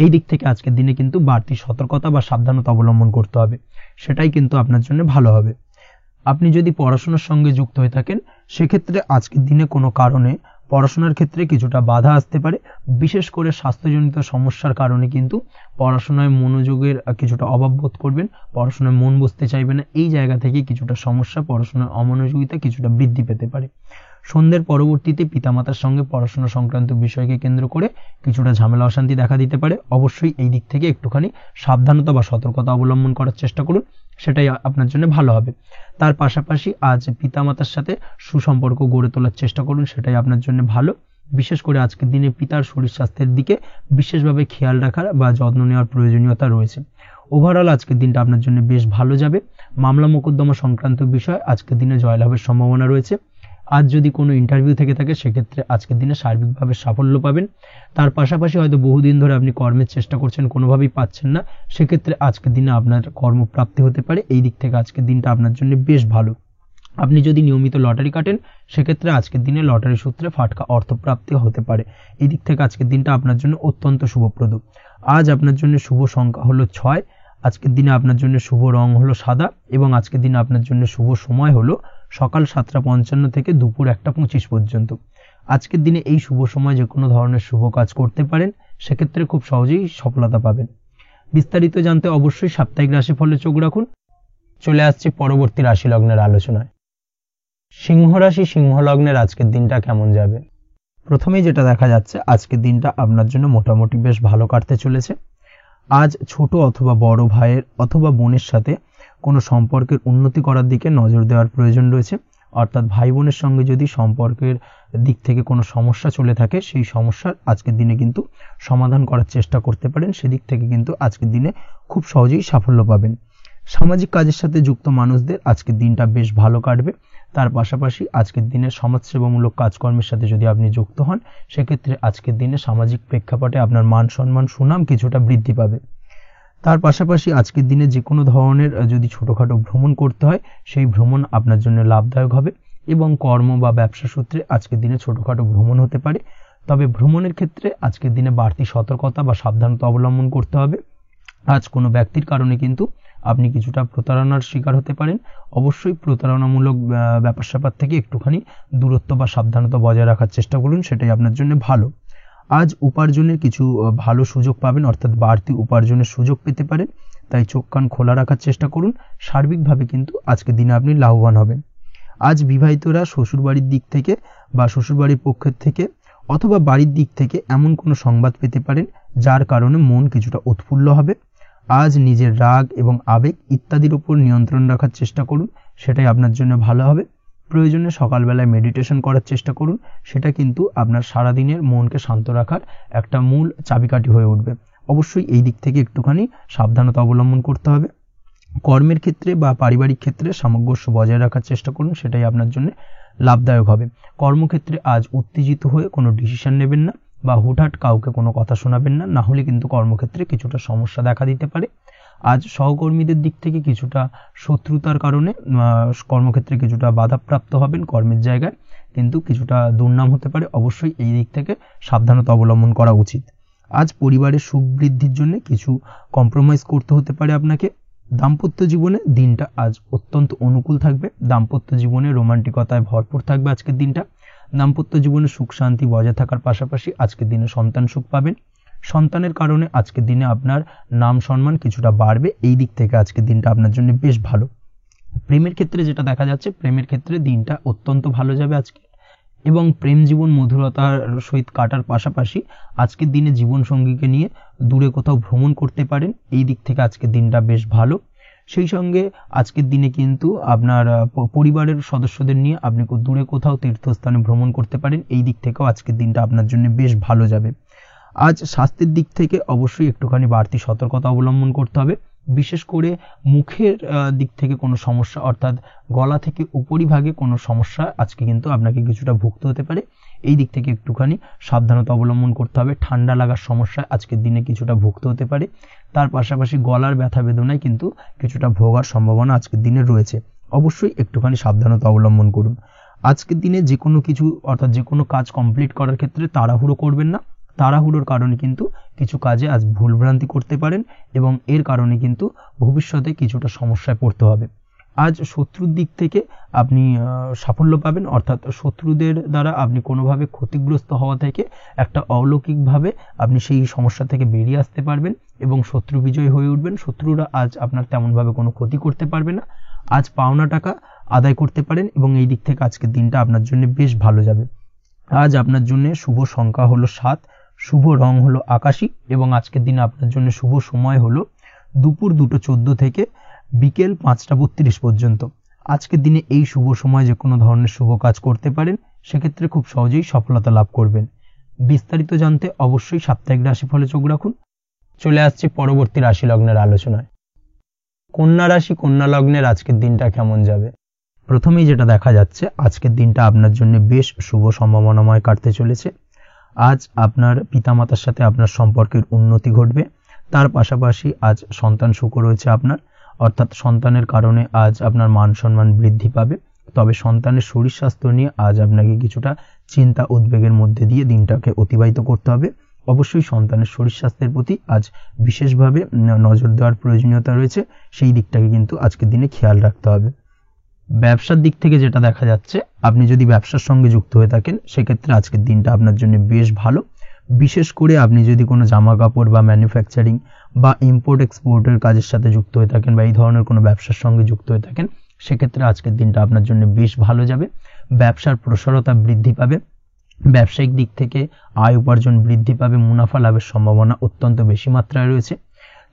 এই দিক থেকে আজকের দিনে কিন্তু বাড়তি সতর্কতা বা সাবধানতা অবলম্বন করতে হবে, সেটাই কিন্তু আপনার জন্য ভালো হবে। আপনি যদি পড়াশোনার সঙ্গে যুক্ত হয়ে থাকেন, সেক্ষেত্রে আজকের দিনে কোনো কারণে পড়াশোনার ক্ষেত্রে কিছুটা বাধা আসতে পারে। বিশেষ করে স্বাস্থ্যজনিত সমস্যার কারণে কিন্তু পড়াশোনায় মনোযোগের কিছুটা অভাব বোধ করবেন, পড়াশোনায় মন বসতে চাইবে না। এই জায়গা থেকে কিছুটা সমস্যা, পড়াশোনার অমনোযোগিতা কিছুটা বৃদ্ধি পেতে পারে। সন্ধ্যের পরবর্তীতে পিতামাতার সঙ্গে পড়াশোনা সংক্রান্ত বিষয়কে কেন্দ্র করে কিছুটা ঝামেলা, অশান্তি দেখা দিতে পারে। অবশ্যই এই দিক থেকে একটুখানি সাবধানতা বা সতর্কতা অবলম্বন করার চেষ্টা করুন, সেটাই আপনার জন্য ভালো হবে। তার পাশাপাশি আজ পিতামাতার সাথে সুসম্পর্ক গড়ে তোলার চেষ্টা করুন, সেটাই আপনার জন্য ভালো। বিশেষ করে আজকের দিনে পিতার শরীর স্বাস্থ্যের দিকে বিশেষভাবে খেয়াল রাখার বা যত্ন নেওয়ার প্রয়োজনীয়তা রয়েছে। ওভারঅল আজকের দিনটা আপনার জন্য বেশ ভালো যাবে। মামলা মোকদ্দমা সংক্রান্ত বিষয় আজকের দিনে জয়লাভের সম্ভাবনা রয়েছে। আজ যদি কোনো ইন্টারভিউ থেকে থাকে, সেক্ষেত্রে আজকের দিনে সার্বিকভাবে সাফল্য পাবেন। তার পাশাপাশি হয়তো বহুদিন ধরে আপনি কর্মের চেষ্টা করছেন, কোনোভাবেই পাচ্ছেন না, সেক্ষেত্রে আজকের দিনে আপনার কর্মপ্রাপ্তি হতে পারে। এই দিক থেকে আজকের দিনটা আপনার জন্য বেশ ভালো। আপনি যদি নিয়মিত লটারি কাটেন, সেক্ষেত্রে আজকের দিনে লটারি সূত্রে ফাটকা অর্থপ্রাপ্তি হতে পারে। এই দিক থেকে আজকের দিনটা আপনার জন্য অত্যন্ত শুভপ্রদ। আজ আপনার জন্য শুভ সংখ্যা হলো 6। আজকের দিনে আপনার জন্য শুভ রং হলো সাদা এবং আজকের দিনে আপনার জন্য শুভ সময় হলো সকাল 7:55 থেকে দুপুর 1:25 পর্যন্ত। আজকের দিনে এই শুভ সময় যে কোনো ধরনের শুভ কাজ করতে পারেন, সেক্ষেত্রে খুব সহজেই সফলতা পাবেন। বিস্তারিত জানতে অবশ্যই সাপ্তাহিক রাশিফলে চোখ রাখুন। চলে আসছে পরবর্তী রাশি লগ্নের আলোচনায়। সিংহ রাশি, সিংহ লগ্নের আজকের দিনটা কেমন যাবে? প্রথমেই যেটা দেখা যাচ্ছে, আজকের দিনটা আপনার জন্য মোটামুটি বেশ ভালো কাটতে চলেছে। আজ ছোট অথবা বড় ভাইয়ের অথবা বোনের সাথে কোনো সম্পর্কের উন্নতি করার দিকে নজর দেওয়ার প্রয়োজন রয়েছে। অর্থাৎ ভাই বোনের সঙ্গে যদি সম্পর্কের দিক থেকে কোনো সমস্যা চলে থাকে, সেই সমস্যার আজকের দিনে কিন্তু সমাধান করার চেষ্টা করতে পারেন। সেদিক থেকে কিন্তু আজকের দিনে খুব সহজেই সাফল্য পাবেন। সামাজিক কাজের সাথে যুক্ত মানুষদের আজকের দিনটা বেশ ভালো কাটবে। তার পাশাপাশি আজকের দিনে সমাজসেবামূলক কাজকর্মের সাথে যদি আপনি যুক্ত হন, সেক্ষেত্রে আজকের দিনে সামাজিক প্রেক্ষাপটে আপনার মান সম্মান, সুনাম কিছুটা বৃদ্ধি পাবে। তার পাশাপাশি আজকের দিনে যে কোনো ধরনের যদি ছোটোখাটো ভ্রমণ করতে হয়, সেই ভ্রমণ আপনার জন্য লাভদায়ক হবে এবং কর্ম বা ব্যবসা সূত্রে আজকের দিনে ছোটোখাটো ভ্রমণ হতে পারে। তবে ভ্রমণের ক্ষেত্রে আজকের দিনে বাড়তি সতর্কতা বা সাবধানতা অবলম্বন করতে হবে। আজ কোনো ব্যক্তির কারণে কিন্তু আপনি কিছুটা প্রতারণার শিকার হতে পারেন। অবশ্যই প্রতারণামূলক ব্যাপার স্যাপার থেকে একটুখানি দূরত্ব বা সাবধানতা বজায় রাখার চেষ্টা করুন, সেটাই আপনার জন্য ভালো। আজ উপার্জনের কিছু ভালো সুযোগ পাবেন, অর্থাৎ বাড়তি উপার্জনের সুযোগ পেতে পারেন, তাই চোখ কান খোলা রাখার চেষ্টা করুন। সার্বিকভাবে কিন্তু আজকের দিনে আপনি লাভবান হবেন। আজ বিবাহিতরা শ্বশুরবাড়ির দিক থেকে বা শ্বশুরবাড়ির পক্ষের থেকে অথবা বাড়ির দিক থেকে এমন কোনো সংবাদ পেতে পারেন, যার কারণে মন কিছুটা উৎফুল্ল হবে। আজ নিজের রাগ এবং আবেগ ইত্যাদির উপর নিয়ন্ত্রণ রাখার চেষ্টা করুন, সেটাই আপনার জন্য ভালো হবে। প্রয়োজনে সকালবেলায় মেডিটেশন করার চেষ্টা করুন, সেটা কিন্তু আপনার সারাদিনের মনকে শান্ত রাখার একটা মূল চাবিকাঠি হয়ে উঠবে। অবশ্যই এই দিক থেকে একটুখানি সাবধানতা অবলম্বন করতে হবে। কর্মের ক্ষেত্রে বা পারিবারিক ক্ষেত্রে সামঞ্জস্য বজায় রাখার চেষ্টা করুন, সেটাই আপনার জন্য লাভদায়ক হবে। কর্মক্ষেত্রে আজ উত্তেজিত হয়ে কোনো ডিসিশন নেবেন না বা হুটহাট কাউকে কোনো কথা শোনাবেন না, না হলে কিন্তু কর্মক্ষেত্রে কিছুটা সমস্যা দেখা দিতে পারে। আজ সহকর্মীদের দিক থেকে কিছুটা শত্রুতার কারণে কর্মক্ষেত্রে কিছুটা বাধাপ্রাপ্ত হবেন, কর্মের জায়গায় কিন্তু কিছুটা দুর্নাম হতে পারে। অবশ্যই এই দিক থেকে সাবধানতা অবলম্বন করা উচিত। আজ পরিবারের সুখ বৃদ্ধির জন্য কিছু কম্প্রোমাইজ করতে হতে পারে আপনাকে। দাম্পত্য জীবনে দিনটা আজ অত্যন্ত অনুকূল থাকবে। দাম্পত্য জীবনে রোমান্টিকতায় ভরপুর থাকবে আজকের দিনটা। দাম্পত্য জীবনে সুখ শান্তি বজায় থাকার পাশাপাশি আজকের দিনে সন্তান সুখ পাবেন। সন্তানের কারণে আজকের দিনে আপনার নাম সম্মান কিছুটা বাড়বে। এই দিক থেকে আজকের দিনটা আপনার জন্য বেশ ভালো। প্রেমের ক্ষেত্রে যেটা দেখা যাচ্ছে, প্রেমের ক্ষেত্রে দিনটা অত্যন্ত ভালো যাবে আজকে, এবং প্রেম জীবন মধুরতার সহিত কাটার পাশাপাশি আজকের দিনে জীবন সঙ্গীকে নিয়ে দূরে কোথাও ভ্রমণ করতে পারেন। এই দিক থেকে আজকের দিনটা বেশ ভালো। সেই সঙ্গে আজকের দিনে কিন্তু আপনার পরিবারের সদস্যদের নিয়ে আপনি দূরে কোথাও তীর্থস্থানে ভ্রমণ করতে পারেন। এই দিক থেকেও আজকের দিনটা আপনার জন্য বেশ ভালো যাবে। আজ স্বাস্থ্যের দিক থেকে অবশ্যই একটুখানি বাড়তি সতর্কতা অবলম্বন করতে হবে। বিশেষ করে মুখের দিক থেকে কোনো সমস্যা, অর্থাৎ গলা থেকে উপরিভাগে কোনো সমস্যা আজকে কিন্তু আপনাকে কিছুটা ভুগতে হতে পারে। এই দিক থেকে একটুখানি সাবধানতা অবলম্বন করতে হবে। ঠান্ডা লাগার সমস্যায় আজকের দিনে কিছুটা ভুগতে হতে পারে। তার পাশাপাশি গলার ব্যথা বেদনায় কিন্তু কিছুটা ভোগার সম্ভাবনা আজকের দিনে রয়েছে। অবশ্যই একটুখানি সাবধানতা অবলম্বন করুন। আজকের দিনে যে কোনো কিছু, অর্থাৎ যে কোনো কাজ কমপ্লিট করার ক্ষেত্রে তাড়াহুড়ো করবেন না। তাড়াহুড়োর কারণে কিন্তু কিছু কাজে আজ ভুলভ্রান্তি করতে পারেন এবং এর কারণে কিন্তু ভবিষ্যতে কিছুটা সমস্যায় পড়তে হবে। আজ শত্রুর দিক থেকে আপনি সাফল্য পাবেন, অর্থাৎ শত্রুদের দ্বারা আপনি কোনোভাবে ক্ষতিগ্রস্ত হওয়া থেকে একটা অলৌকিকভাবে আপনি সেই সমস্যা থেকে বেরিয়ে আসতে পারবেন এবং শত্রু বিজয় হয়ে উঠবেন। শত্রুরা আজ আপনার তেমনভাবে কোনো ক্ষতি করতে পারবে না। আজ পাওনা টাকা আদায় করতে পারেন এবং এই দিক থেকে আজকের দিনটা আপনার জন্য বেশ ভালো যাবে। আজ আপনার জন্য শুভ সংখ্যা হলো 7, শুভ রং হলো আকাশী এবং আজকের দিনে আপনার জন্য শুভ সময় হলো দুপুর 2:14 থেকে বিকেল 5:32 পর্যন্ত। আজকের দিনে এই শুভ সময় যে কোনো ধরনের শুভ কাজ করতে পারেন, সেক্ষেত্রে খুব সহজেই সফলতা লাভ করবেন। বিস্তারিত জানতে অবশ্যই সাপ্তাহিক রাশিফলে চোখ রাখুন। চলে আসছি পরবর্তী রাশি লগ্নের আলোচনায়। কন্যা রাশি, কন্যা লগ্নের আজকের দিনটা কেমন যাবে? প্রথমেই যেটা দেখা যাচ্ছে, আজকের দিনটা আপনার জন্য বেশ শুভ সম্ভাবনাময় কাটতে চলেছে। আজ আপনার পিতামাতার সাথে আপনার সম্পর্কের উন্নতি ঘটবে। তার পাশাপাশি আজ সন্তান সুখ রয়েছে আপনার, অর্থাৎ সন্তানের কারণে আজ আপনার মান সম্মান বৃদ্ধি পাবে। তবে সন্তানের শরীর স্বাস্থ্য নিয়ে আজ আপনাকে কিছুটা চিন্তা উদ্বেগের মধ্যে দিয়ে দিনটাকে অতিবাহিত করতে হবে। অবশ্যই সন্তানের শরীর স্বাস্থ্যের প্রতি আজ বিশেষভাবে নজর দেওয়ার প্রয়োজনীয়তা রয়েছে, সেই দিকটাকে কিন্তু আজকের দিনে খেয়াল রাখতে হবে। ব্যবসার দিক থেকে যেটা দেখা যাচ্ছে, আপনি যদি ব্যবসার সঙ্গে যুক্ত হয়ে থাকেন সেক্ষেত্রে আজকের দিনটা আপনার জন্য বেশ ভালো। বিশেষ করে আপনি যদি কোনো জামা কাপড় বা ম্যানুফ্যাকচারিং বা ইম্পোর্ট এক্সপোর্টের কাজের সাথে যুক্ত হয়ে থাকেন বা এই ধরনের কোনো ব্যবসার সঙ্গে যুক্ত হয়ে থাকেন, সেক্ষেত্রে আজকের দিনটা আপনার জন্য বেশ ভালো যাবে। ব্যবসার প্রসারতা বৃদ্ধি পাবে, ব্যবসায়িক দিক থেকে আয় উপার্জন বৃদ্ধি পাবে, মুনাফা লাভের সম্ভাবনা অত্যন্ত বেশি মাত্রায় রয়েছে।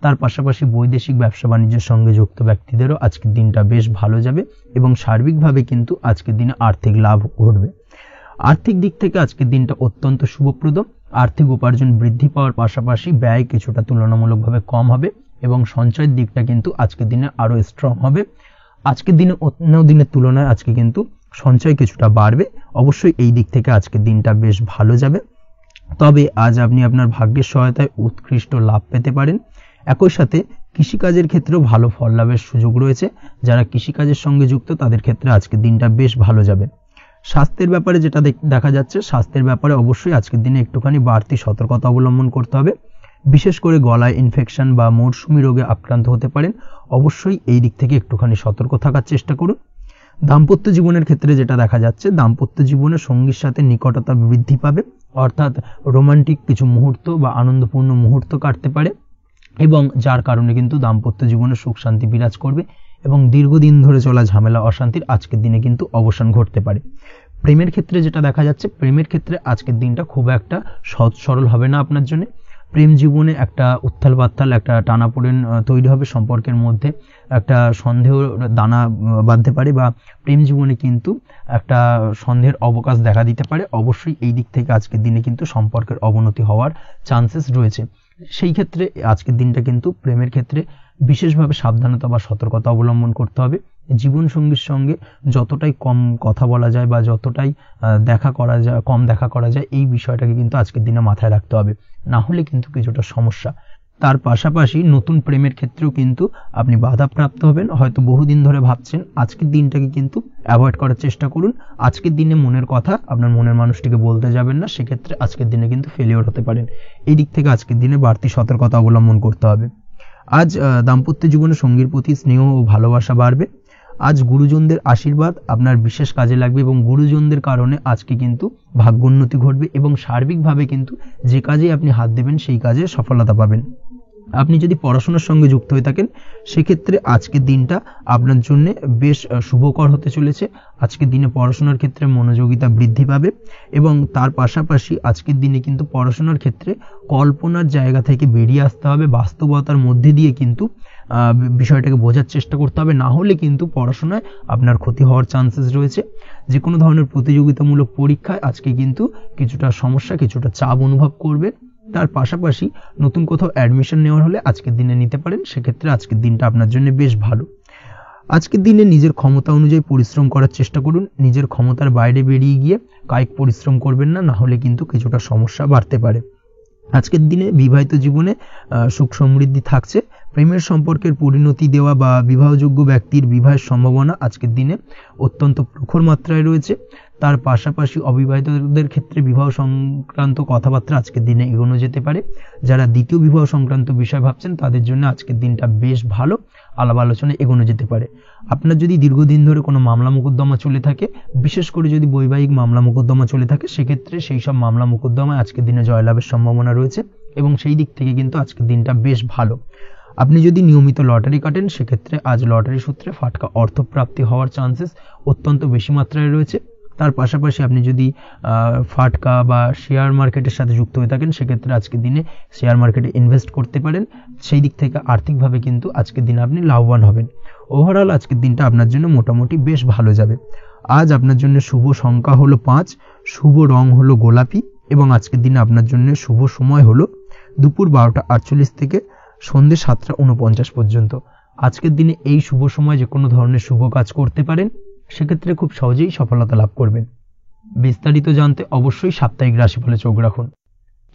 তার পাশাপাশি বৈদেশিক ব্যবসা বাণিজ্যের সঙ্গে যুক্ত ব্যক্তিদেরও আজকের দিনটা বেশ ভালো যাবে এবং সার্বিকভাবে কিন্তু আজকের দিনে আর্থিক লাভ ঘটবে। আর্থিক দিক থেকে আজকের দিনটা অত্যন্ত শুভপ্রদ। আর্থিক উপার্জন বৃদ্ধি পাওয়ার পাশাপাশি ব্যয় কিছুটা তুলনামূলকভাবে কম হবে এবং সঞ্চয়ের দিকটা কিন্তু আজকের দিনে আরো স্ট্রং হবে। আজকের দিনে অন্য দিনের তুলনায় আজকে কিন্তু সঞ্চয় কিছুটা বাড়বে। অবশ্যই এই দিক থেকে আজকের দিনটা বেশ ভালো যাবে। তবে আজ আপনি আপনার ভাগ্যের সহায়তায় উৎকৃষ্ট লাভ পেতে পারেন। একই সাথে কৃষিকাজের ক্ষেত্রেও ভালো ফল লাভের সুযোগ রয়েছে। যারা কৃষিকাজের সঙ্গে যুক্ত তাদের ক্ষেত্রে আজকের দিনটা বেশ ভালো যাবে। স্বাস্থ্যের ব্যাপারে যেটা দেখা যাচ্ছে, স্বাস্থ্যের ব্যাপারে অবশ্যই আজকের দিনে একটুখানি বাড়তি সতর্কতা অবলম্বন করতে হবে। বিশেষ করে গলায় ইনফেকশন বা মৌসুমী রোগে আক্রান্ত হতে পারেন। অবশ্যই এই দিক থেকে একটুখানি সতর্ক থাকার চেষ্টা করুন। দাম্পত্য জীবনের ক্ষেত্রে যেটা দেখা যাচ্ছে, দাম্পত্য জীবনে সঙ্গীর সাথে নিকটতা বৃদ্ধি পাবে, অর্থাৎ রোমান্টিক কিছু মুহূর্ত বা আনন্দপূর্ণ মুহূর্ত কাটতে পারে এবং যার কারণে কিন্তু দাম্পত্য জীবনে সুখ শান্তি বিরাজ করবে এবং দীর্ঘদিন ধরে চলা ঝামেলা অশান্তির আজকের দিনে কিন্তু অবসান ঘটতে পারে। প্রেমের ক্ষেত্রে যেটা দেখা যাচ্ছে, প্রেমের ক্ষেত্রে আজকের দিনটা খুব একটা সহজ সরল হবে না আপনার জন্য। প্রেম জীবনে একটা উত্থাল পাত্থাল একটা টানাপোড়েন তৈরি হবে, সম্পর্কের মধ্যে একটা সন্দেহ দানা বাঁধতে পারে বা প্রেম জীবনে কিন্তু একটা সন্দেহের অবকাশ দেখা দিতে পারে। অবশ্যই এই দিক থেকে আজকের দিনে কিন্তু সম্পর্কের অবনতি হওয়ার চান্সেস রয়েছে। সেই ক্ষেত্রে আজকের দিনটা কিন্তু প্রেমের ক্ষেত্রে বিশেষভাবে সাবধানতা বা সতর্কতা অবলম্বন করতে হবে। জীবনসঙ্গীর সঙ্গে যতটাই কম কথা বলা যায় বা যতটাই কম দেখা করা যায় এই বিষয়টাকে কিন্তু আজকের দিনে মাথায় রাখতে হবে, না হলে কিন্তু কিছুটা সমস্যা। তার পাশাপাশি নতুন প্রেমের ক্ষেত্রেও কিন্তু আপনি বাধাপ্রাপ্ত হবেন। হয়তো বহুদিন ধরে ভাবছেন, আজকের দিনটাকে কিন্তু অ্যাভয়েড করার চেষ্টা করুন। আজকের দিনে মনের কথা আপনার মনের মানুষটিকে বলতে যাবেন না, সেক্ষেত্রে আজকের দিনে কিন্তু ফেলিওর হতে পারেন। এই দিক থেকে আজকের দিনে বাড়তি সতর্কতা অবলম্বন করতে হবে। আজ দাম্পত্য জীবনে সঙ্গীর প্রতি স্নেহ ও ভালোবাসা বাড়বে। আজ গুরুজনদের আশীর্বাদ আপনার বিশেষ কাজে লাগবে এবং গুরুজনদের কারণে আজকে কিন্তু ভাগ্যোন্নতি ঘটবে এবং সার্বিকভাবে কিন্তু যে কাজে আপনি হাত দেবেন সেই কাজে সফলতা পাবেন। আপনি যদি পড়াশোনার সঙ্গে যুক্ত হয়ে থাকেন সেক্ষেত্রে আজকের দিনটা আপনার জন্য বেশ শুভকর হতে চলেছে। আজকের দিনে পড়াশোনার ক্ষেত্রে মনোযোগিতা বৃদ্ধি পাবে এবং তার পাশাপাশি আজকের দিনে কিন্তু পড়াশোনার ক্ষেত্রে কল্পনার জায়গা থেকে বেরিয়ে আসতে হবে, বাস্তবতার মধ্যে দিয়ে কিন্তু বিষয়টাকে বোঝার চেষ্টা করতে হবে, না হলে কিন্তু পড়াশোনায় আপনার ক্ষতি হওয়ার চান্সেস রয়েছে। যে কোনো ধরনের প্রতিযোগিতামূলক পরীক্ষায় আজকে কিন্তু কিছুটা সমস্যা, কিছুটা চাপ অনুভব করবে। তার পাশাপাশি নতুন কোথাও অ্যাডমিশন নেওয়ার হলে আজকের দিনে নিতে পারেন, সেক্ষেত্রে আজকের দিনটা আপনার জন্য বেশ ভালো। আজকের দিনে নিজের ক্ষমতা অনুযায়ী পরিশ্রম করার চেষ্টা করুন। নিজের ক্ষমতার বাইরে বেরিয়ে গিয়ে কায়িক পরিশ্রম করবেন না, না হলে কিন্তু কিছুটা সমস্যা বাড়তে পারে। আজকের দিনে বিবাহিত জীবনে সুখ সমৃদ্ধি থাকছে। প্রেমের সম্পর্কের পরিণতি দেওয়া বা বিবাহযোগ্য ব্যক্তির বিবাহের সম্ভাবনা আজকের দিনে অত্যন্ত প্রখর মাত্রায় রয়েছে। তার পাশাপাশি অবিবাহিতদের ক্ষেত্রে বিবাহ সংক্রান্ত কথাবার্তা আজকের দিনে এগোনো যেতে পারে। যারা দ্বিতীয় বিবাহ সংক্রান্ত বিষয় ভাবছেন তাদের জন্য আজকের দিনটা বেশ ভালো, আলাপ আলোচনায় এগোনো যেতে পারে। আপনার যদি দীর্ঘদিন ধরে কোনো মামলা মোকদ্দমা চলে থাকে, বিশেষ করে যদি বৈবাহিক মামলা মোকদ্দমা চলে থাকে, সেক্ষেত্রে সেই সব মামলা মোকদ্দমায় আজকের দিনে জয়লাভের সম্ভাবনা রয়েছে এবং সেই দিক থেকে কিন্তু আজকের দিনটা বেশ ভালো। আপনি যদি নিয়মিত লটারি কাটেন সেক্ষেত্রে আজ লটারি সূত্রে ফাটকা অর্থপ্রাপ্তি হওয়ার চান্সেস অত্যন্ত বেশি মাত্রায় রয়েছে। তার পাশাপাশি আপনি যদি ফাটকা বা শেয়ার মার্কেটের সাথে যুক্ত হয়ে থাকেন সেক্ষেত্রে আজকের দিনে শেয়ার মার্কেটে ইনভেস্ট করতে পারেন। সেই দিক থেকে আর্থিকভাবে কিন্তু আজকের দিনে আপনি লাভবান হবেন। ওভারঅল আজকের দিনটা আপনার জন্য মোটামুটি বেশ ভালো যাবে। আজ আপনার জন্য শুভ সংখ্যা হলো 5, শুভ রং হলো গোলাপি এবং আজকের দিনে আপনার জন্য শুভ সময় হলো দুপুর 12:48 থেকে সন্ধ্যে 7:49 পর্যন্ত। আজকের দিনে এই শুভ সময় যে কোনো ধরনের শুভ কাজ করতে পারেন, সেক্ষেত্রে খুব সহজেই সফলতা লাভ করবেন। বিস্তারিত জানতে অবশ্যই সাপ্তাহিক রাশিফলে চোখ রাখুন।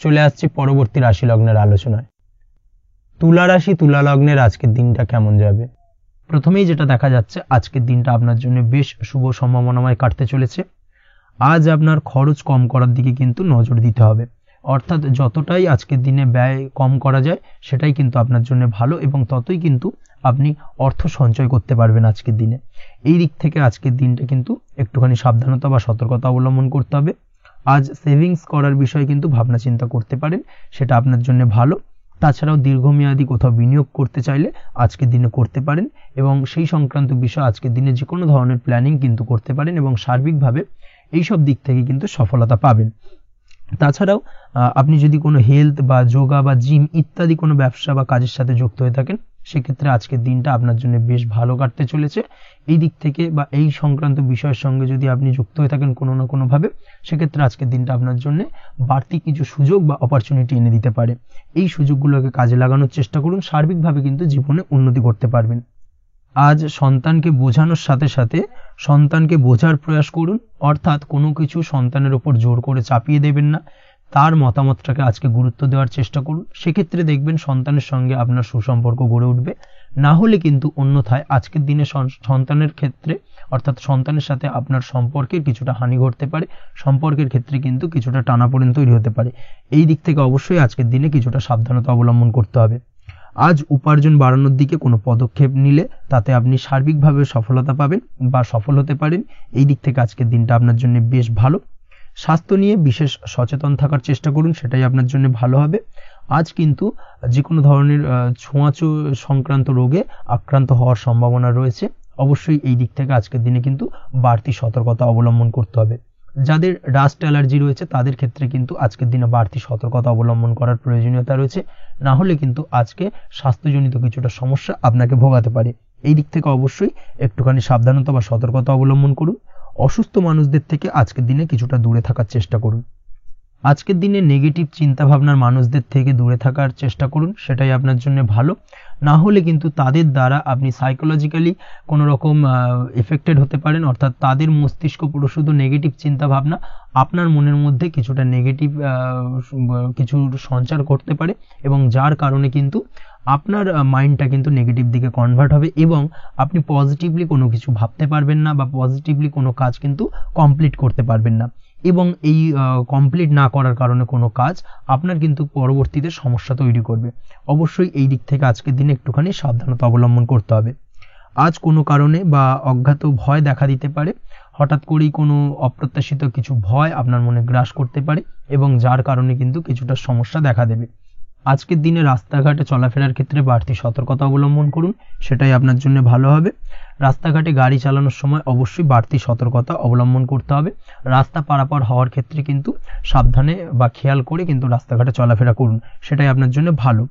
চলে আসছি পরবর্তী রাশি লগ্নের আলোচনায়। তুলা রাশি, তুলা লগ্নের আজকের দিনটা কেমন যাবে? প্রথমেই যেটা দেখা যাচ্ছে, আজকের দিনটা আপনার জন্য বেশ শুভ সম্ভাবনাময় কাটতে চলেছে। আজ আপনার খরচ কম করার দিকে কিন্তু নজর দিতে হবে, অর্থাৎ যতটাই আজকের দিনে ব্যয় কম করা যায় সেটাই কিন্তু আপনার জন্য ভালো এবং ততই কিন্তু আপনি অর্থ সঞ্চয় করতে পারবেন আজকের দিনে। এই দিক থেকে আজকের দিনটা কিন্তু একটুখানি সাবধানতা বা সতর্কতা অবলম্বন করতে হবে। আজ সেভিংস করার বিষয়ে কিন্তু ভাবনা চিন্তা করতে পারেন, সেটা আপনার জন্য ভালো। তাছাড়াও দীর্ঘমেয়াদী কোথাও বিনিয়োগ করতে চাইলে আজকের দিনে করতে পারেন এবং সেই সংক্রান্ত বিষয় আজকের দিনে যে কোনো ধরনের প্ল্যানিং কিন্তু করতে পারেন এবং সার্বিকভাবে এইসব দিক থেকে কিন্তু সফলতা পাবেন। তাছাড়াও আপনি যদি কোনো হেলথ বা যোগা বা জিম ইত্যাদি কোনো ব্যবসা বা কাজের সাথে যুক্ত হয়ে থাকেন, সেক্ষেত্রে আজকের দিনটা আপনার জন্য বেশ ভালো কাটতে চলেছে। এই দিক থেকে বা এই সংক্রান্ত বিষয়ের সঙ্গে যদি আপনি যুক্ত হয়ে থাকেন কোনো না কোনোভাবে, সেক্ষেত্রে আজকের দিনটা আপনার জন্য বাড়তি কিছু সুযোগ বা অপরচুনিটি এনে দিতে পারে। এই সুযোগগুলোকে কাজে লাগানোর চেষ্টা করুন, সার্বিকভাবে কিন্তু জীবনে উন্নতি করতে পারবেন। আজ সন্তানকে বোঝানোর সাথে সাথে সন্তানকে বোঝার প্রয়াস করুন, অর্থাৎ কোনো কিছু সন্তানের উপর জোর করে চাপিয়ে দেবেন না, তার মতামতটাকে আজকে গুরুত্ব দেওয়ার চেষ্টা করুন। সেক্ষেত্রে দেখবেন সন্তানের সঙ্গে আপনার সুসম্পর্ক গড়ে উঠবে। না হলে কিন্তু অন্যথায় আজকের দিনে সন্তানের ক্ষেত্রে অর্থাৎ সন্তানের সাথে আপনার সম্পর্কের কিছুটা হানি ঘটতে পারে, সম্পর্কের ক্ষেত্রে কিন্তু কিছুটা টানাপোড়েন তৈরি হতে পারে। এই দিক থেকে অবশ্যই আজকের দিনে কিছুটা সাবধানতা অবলম্বন করতে হবে। আজ উপার্জন বাড়ানোর দিকে কোনো পদক্ষেপ নিলে তাতে আপনি সার্বিকভাবে সফলতা পাবেন বা সফল হতে পারেন। এই দিক থেকে আজকের দিনটা আপনার জন্য বেশ ভালো। স্বাস্থ্য নিয়ে বিশেষ সচেতন থাকার চেষ্টা করুন, সেটাই আপনার জন্য ভালো হবে। আজ কিন্তু যে কোনো ধরনের ছোঁয়াচে সংক্রান্ত রোগে আক্রান্ত হওয়ার সম্ভাবনা রয়েছে। অবশ্যই এই দিক থেকে আজকের দিনে কিন্তু বাড়তি সতর্কতা অবলম্বন করতে হবে। যাদের ডাস্ট অ্যালার্জি রয়েছে তাদের ক্ষেত্রে কিন্তু আজকের দিনে বাড়তি সতর্কতা অবলম্বন করার প্রয়োজনীয়তা রয়েছে, না হলে কিন্তু আজকে স্বাস্থ্যজনিত কিছুটা সমস্যা আপনাকে ভোগাতে পারে। এই দিক থেকে অবশ্যই একটুখানি সাবধানতা বা সতর্কতা অবলম্বন করুন। অসুস্থ মানুষদের থেকে আজকের দিনে কিছুটা দূরে থাকার চেষ্টা করুন। আজকের দিনে নেগেটিভ চিন্তা ভাবনার মানুষদের থেকে দূরে থাকার চেষ্টা করুন, সেটাই আপনার জন্য ভালো। না হলে কিন্তু তাদের দ্বারা আপনি সাইকোলজিক্যালি কোনো রকম এফেক্টেড হতে পারেন, অর্থাৎ তাদের মস্তিষ্ক পুরো শুধু নেগেটিভ চিন্তা ভাবনা আপনার মনের মধ্যে কিছুটা নেগেটিভ কিছু সঞ্চার করতে পারে, এবং যার কারণে কিন্তু আপনার মাইন্ডটা কিন্তু নেগেটিভ দিকে কনভার্ট হবে এবং আপনি পজিটিভলি কোনো কিছু ভাবতে পারবেন না বা পজিটিভলি কোনো কাজ কিন্তু কমপ্লিট করতে পারবেন না, এবং এই কমপ্লিট না করার কারণে কোনো কাজ আপনার কিন্তু পরবর্তীতে সমস্যা তৈরি করবে। অবশ্যই এই দিক থেকে আজকের দিনে একটুখানি সাবধানতা অবলম্বন করতে হবে। আজ কোনো কারণে বা অজ্ঞাত ভয় দেখা দিতে পারে, হঠাৎ করেই কোনো অপ্রত্যাশিত কিছু ভয় আপনার মনে গ্রাস করতে পারে এবং যার কারণে কিন্তু কিছুটা সমস্যা দেখা দেবে। আজকের দিনে রাস্তাঘাটে চলাফেরার ক্ষেত্রে বাড়তি সতর্কতা অবলম্বন করুন, সেটাই আপনার জন্য ভালো হবে। রাস্তাঘাটে গাড়ি চালানোর সময় অবশ্যই বাড়তি সতর্কতা অবলম্বন করতে হবে। রাস্তা পারাপার হওয়ার ক্ষেত্রে কিন্তু সাবধানে বা খেয়াল করে কিন্তু রাস্তাঘাটে চলাফেরা করুন, সেটাই আপনার জন্য ভালো।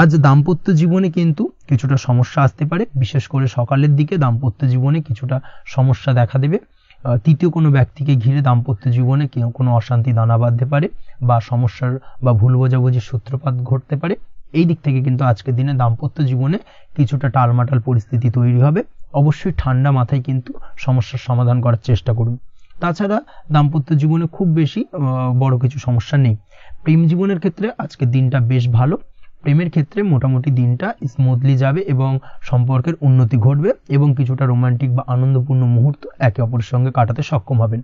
আজ দাম্পত্য জীবনে কিন্তু কিছুটা সমস্যা আসতে পারে, বিশেষ করে সকালের দিকে দাম্পত্য জীবনে কিছুটা সমস্যা দেখা দেবে। তৃতীয় কোনো ব্যক্তিকে ঘিরে দাম্পত্য জীবনে কোনো অশান্তি দানা বাঁধতে পারে বা সমস্যার বা ভুল বোঝাবুঝির সূত্রপাত ঘটতে পারে। এই দিক থেকে কিন্তু আজকের দিনে দাম্পত্য জীবনে কিছুটা টালমাটাল পরিস্থিতি তৈরি হবে। অবশ্যই ঠান্ডা মাথায় কিন্তু সমস্যার সমাধান করার চেষ্টা করুন। তাছাড়া দাম্পত্য জীবনে খুব বেশি বড় কিছু সমস্যা নেই। প্রেম জীবনের ক্ষেত্রে আজকের দিনটা বেশ ভালো। প্রেমের ক্ষেত্রে মোটামুটি দিনটা স্মুথলি যাবে এবং সম্পর্কের উন্নতি ঘটবে এবং কিছুটা রোমান্টিক বা আনন্দপূর্ণ মুহূর্ত একে অপরের সঙ্গে কাটাতে সক্ষম হবেন।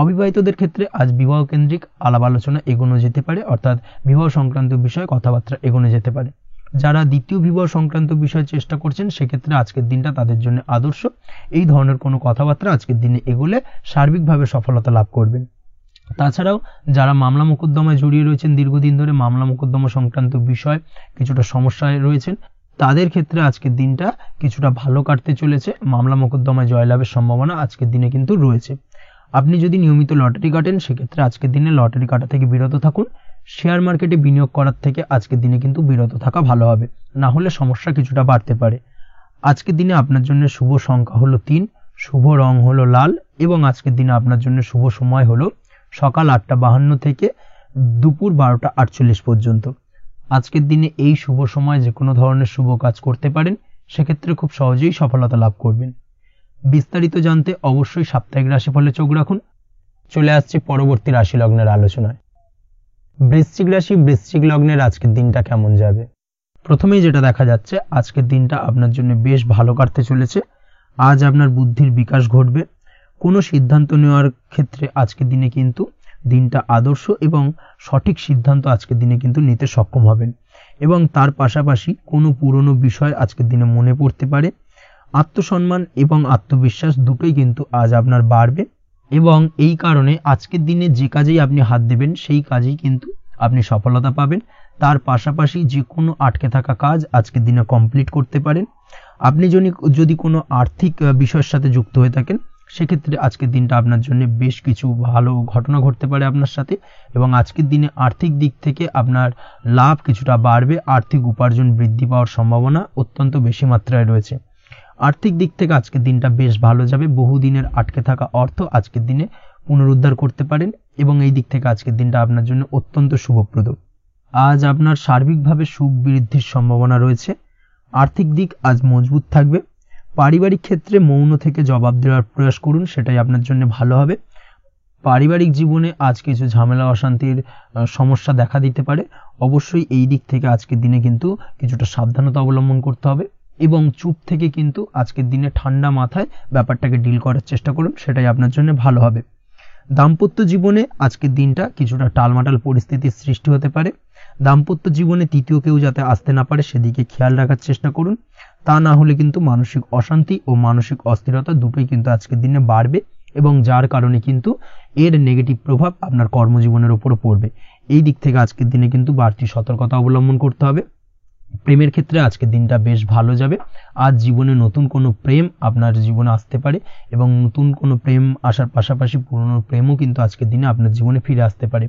অবিবাহিতদের ক্ষেত্রে আজ বিবাহ কেন্দ্রিক আলাপ আলোচনা এগোনো যেতে পারে, অর্থাৎ বিবাহ সংক্রান্ত বিষয়ে কথাবার্তা এগোনো যেতে পারে। যারা দ্বিতীয় বিবাহ সংক্রান্ত বিষয়ে চেষ্টা করছেন সেক্ষেত্রে আজকের দিনটা তাদের জন্য আদর্শ। এই ধরনের কোনো কথাবার্তা আজকের দিনে এগোলে সার্বিকভাবে সফলতা লাভ করবেন। তাছাড়াও যারা মামলা মোকদ্দমায় জড়িয়ে রয়েছেন, দীর্ঘদিন ধরে মামলা মোকদ্দমা সংক্রান্ত বিষয় কিছুটা সমস্যায় রয়েছেন, তাদের ক্ষেত্রে আজকের দিনটা কিছুটা ভালো কাটতে চলেছে। মামলা মোকদ্দমায় জয়লাভের সম্ভাবনা আজকের দিনে কিন্তু রয়েছে। আপনি যদি নিয়মিত লটারি কাটেন সেক্ষেত্রে আজকের দিনে লটারি কাটা থেকে বিরত থাকুন। শেয়ার মার্কেটে বিনিয়োগ করার থেকে আজকের দিনে কিন্তু বিরত থাকা ভালো হবে, না হলে সমস্যা কিছুটা বাড়তে পারে। আজকের দিনে আপনার জন্য শুভ সংখ্যা হলো 3, শুভ রং হলো লাল এবং আজকের দিনে আপনার জন্য শুভ সময় হলো সকাল 8:52 থেকে দুপুর 12:48 পর্যন্ত। আজকের দিনে এই শুভ সময় যে কোনো ধরনের শুভ কাজ করতে পারেন, সেক্ষেত্রে খুব সহজেই সফলতা লাভ করবেন। বিস্তারিত জানতে অবশ্যই সাপ্তাহিক রাশিফলে চোখ রাখুন। চলে আসছে পরবর্তী রাশি লগ্নের আলোচনায়। বৃশ্চিক রাশি, বৃশ্চিক লগ্নের আজকের দিনটা কেমন যাবে? প্রথমেই যেটা দেখা যাচ্ছে, আজকের দিনটা আপনার জন্য বেশ ভালো কাটতে চলেছে। আজ আপনার বুদ্ধির বিকাশ ঘটবে। কোনো সিদ্ধান্ত নেওয়ার ক্ষেত্রে আজকের দিনে কিন্তু দিনটা আদর্শ এবং সঠিক সিদ্ধান্ত আজকের দিনে কিন্তু নিতে সক্ষম হবেন, এবং তার পাশাপাশি কোনো পুরনো বিষয় আজকের দিনে মনে পড়তে পারে। আত্মসম্মান এবং আত্মবিশ্বাস দুটোই কিন্তু আজ আপনার বাড়বে, এবং এই কারণে আজকের দিনে যে কাজেই আপনি হাত দেবেন সেই কাজেই কিন্তু আপনি সফলতা পাবেন। তার পাশাপাশি যে কোনো আটকে থাকা কাজ আজকের দিনে কমপ্লিট করতে পারেন। আপনি যদি কোনো আর্থিক বিষয়ের সাথে যুক্ত হয়ে থাকেন সেক্ষেত্রে আজকের দিনটা আপনার জন্য বেশ কিছু ভালো ঘটনা ঘটতে পারে আপনার সাথে, এবং আজকের দিনে আর্থিক দিক থেকে আপনার লাভ কিছুটা বাড়বে। আর্থিক উপার্জন বৃদ্ধি পাওয়ার সম্ভাবনা অত্যন্ত বেশি মাত্রায় রয়েছে। আর্থিক দিক থেকে আজকের দিনটা বেশ ভালো যাবে। বহুদিনের আটকে থাকা অর্থ আজকের দিনে পুনরুদ্ধার করতে পারেন, এবং এই দিক থেকে আজকের দিনটা আপনার জন্য অত্যন্ত শুভপ্রদ। আজ আপনার সার্বিকভাবে সুখ বৃদ্ধির সম্ভাবনা রয়েছে। আর্থিক দিক আজ মজবুত থাকবে। পারিবারিক ক্ষেত্রে মৌন থেকে জবাব দেওয়ার প্রয়াস করুন, সেটাই আপনার জন্য ভালো হবে। পারিবারিক জীবনে আজ কিছু ঝামেলা অশান্তির সমস্যা দেখা দিতে পারে। অবশ্যই এই দিক থেকে আজকের দিনে কিন্তু কিছুটা সাবধানতা অবলম্বন করতে হবে, এবং চুপ থেকে কিন্তু আজকের দিনে ঠান্ডা মাথায় ব্যাপারটাকে ডিল করার চেষ্টা করুন, সেটাই আপনার জন্য ভালো হবে। দাম্পত্য জীবনে আজকের দিনটা কিছুটা টালমাটাল পরিস্থিতির সৃষ্টি হতে পারে। দাম্পত্য জীবনে তৃতীয় কেউ যাতে আসতে না পারে সেদিকে খেয়াল রাখার চেষ্টা করুন। তা না হলে কিন্তু মানসিক অশান্তি ও মানসিক অস্থিরতা দুটোই কিন্তু আজকের দিনে বাড়বে, এবং যার কারণে কিন্তু এর নেগেটিভ প্রভাব আপনার কর্মজীবনের উপরও পড়বে। এই দিক থেকে আজকের দিনে কিন্তু বাড়তি সতর্কতা অবলম্বন করতে হবে। প্রেমের ক্ষেত্রে আজকের দিনটা বেশ ভালো যাবে। আজ জীবনে নতুন কোনো প্রেম আপনার জীবনে আসতে পারে, এবং নতুন কোনো প্রেম আসার পাশাপাশি পুরনো প্রেমও কিন্তু আজকের দিনে আপনার জীবনে ফিরে আসতে পারে।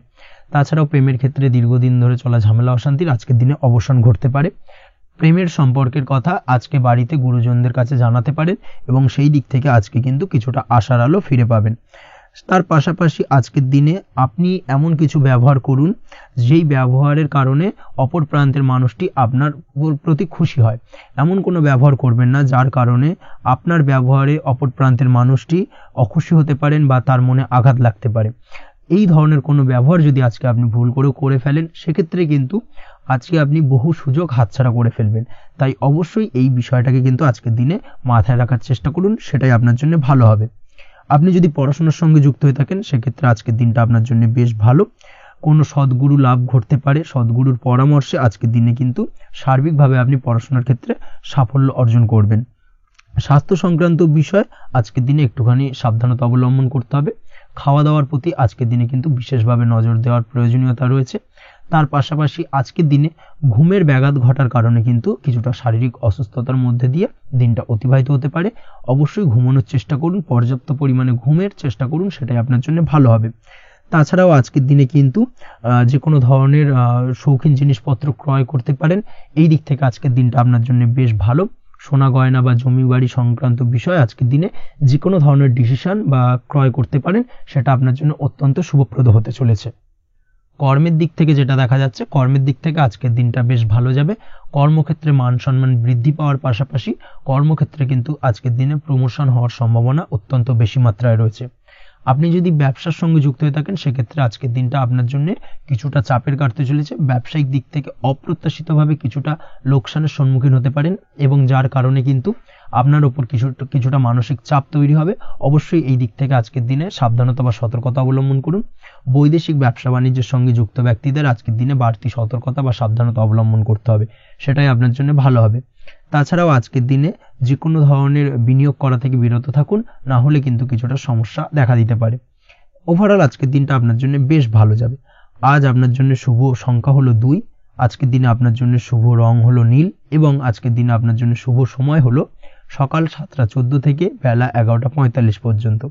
তাছাড়াও প্রেমের ক্ষেত্রে দীর্ঘদিন ধরে চলা ঝামেলা অশান্তির আজকের দিনে অবসান ঘটতে পারে। প্রেমের সম্পর্কের কথা আজকে বাড়িতে গুরুজনদের কাছে জানাতে পারেন, এবং সেই দিক থেকে আজকে কিন্তু কিছুটা আশার আলো ফিরে পাবেন। তার পাশাপাশি আজকের দিনে আপনি এমন কিছু ব্যবহার করুন যেই ব্যবহারের কারণে অপর প্রান্তের মানুষটি আপনার প্রতি খুশি হয়। এমন কোনো ব্যবহার করবেন না যার কারণে আপনার ব্যবহারে অপর প্রান্তের মানুষটি অখুশি হতে পারেন বা তার মনে আঘাত লাগতে পারে। এই ধরনের কোনো ব্যবহার যদি আজকে আপনি ভুল করে ফেলেন, সেক্ষেত্রে কিন্তু আজকে আপনি বহু সুযোগ হাতছাড়া করে ফেলবেন। তাই অবশ্যই এই বিষয়টাকে কিন্তু আজকের দিনে মাথায় রাখার চেষ্টা করুন, সেটাই আপনার জন্য ভালো হবে। আপনি যদি পড়াশোনার সঙ্গে যুক্ত হয়ে থাকেন, সেক্ষেত্রে আজকের দিনটা আপনার জন্য বেশ ভালো। কোনো সদ্গুরু লাভ ঘটতে পারে, সদ্গুরুর পরামর্শে আজকের দিনে কিন্তু সার্বিকভাবে আপনি পড়াশোনার ক্ষেত্রে সাফল্য অর্জন করবেন। স্বাস্থ্য সংক্রান্ত বিষয় আজকের দিনে একটুখানি সাবধানতা অবলম্বন করতে হবে। খাওয়া দাওয়ার প্রতি আজকের দিনে কিন্তু বিশেষভাবে নজর দেওয়ার প্রয়োজনীয়তা রয়েছে। তার পাশাপাশি আজকের দিনে ঘুমের ব্যাঘাত ঘটার কারণে কিন্তু কিছুটা শারীরিক অসুস্থতার মধ্যে দিয়ে দিনটা অতিবাহিত হতে পারে। অবশ্যই ঘুমানোর চেষ্টা করুন, পর্যাপ্ত পরিমাণে ঘুমের চেষ্টা করুন, সেটাই আপনার জন্য ভালো হবে। তাছাড়াও আজকের দিনে কিন্তু যে কোনো ধরনের শৌখিন জিনিসপত্র ক্রয় করতে পারেন। এই দিক থেকে আজকের দিনটা আপনার জন্য বেশ ভালো। সোনা গয়না বা জমি বাড়ি সংক্রান্ত বিষয় আজকের দিনে যে কোনো ধরনের ডিসিশন বা ক্রয় করতে পারেন, সেটা আপনার জন্য অত্যন্ত শুভপ্রদ হতে চলেছে। কর্মের দিক থেকে যেটা দেখা যাচ্ছে, কর্মের দিক থেকে আজকের দিনটা বেশ ভালো যাবে। কর্মক্ষেত্রে মান সম্মান বৃদ্ধি পাওয়ার পাশাপাশি কর্মক্ষেত্রে কিন্তু আজকের দিনে প্রমোশন হওয়ার সম্ভাবনা অত্যন্ত বেশি মাত্রায় রয়েছে। আপনি যদি ব্যবসার সঙ্গে যুক্ত হয়ে থাকেন, সেক্ষেত্রে আজকের দিনটা আপনার জন্য কিছুটা চাপের কাটতে চলেছে। ব্যবসায়িক দিক থেকে অপ্রত্যাশিতভাবে কিছুটা লোকসানের সম্মুখীন হতে পারেন এবং যার কারণে কিন্তু আপনার উপর কিছুটা মানসিক চাপ তৈরি হবে। অবশ্যই এই দিক থেকে আজকের দিনে সাবধানতা বা সতর্কতা অবলম্বন করুন। বৈদেশিক ব্যবসা বাণিজ্যের সঙ্গে যুক্ত ব্যক্তিদের আজকের দিনে বাড়তি সতর্কতা বা সাবধানতা অবলম্বন করতে হবে, সেটাই আপনার জন্য ভালো হবে। তাছাড়াও আজকের দিনে যে কোনো ধরনের বিনিয়োগ করা থেকে বিরত থাকুন, না হলে কিন্তু কিছুটা সমস্যা দেখা দিতে পারে। ওভারঅল আজকের দিনটা আপনার জন্য বেশ ভালো যাবে। আজ আপনার জন্য শুভ সংখ্যা হলো 2। আজকের দিনে আপনার জন্য শুভ রং হলো নীল এবং আজকের দিনে আপনার জন্য শুভ সময় হলো সকাল 7টা 14 থেকে বেলা 11টা 45 পর্যন্ত।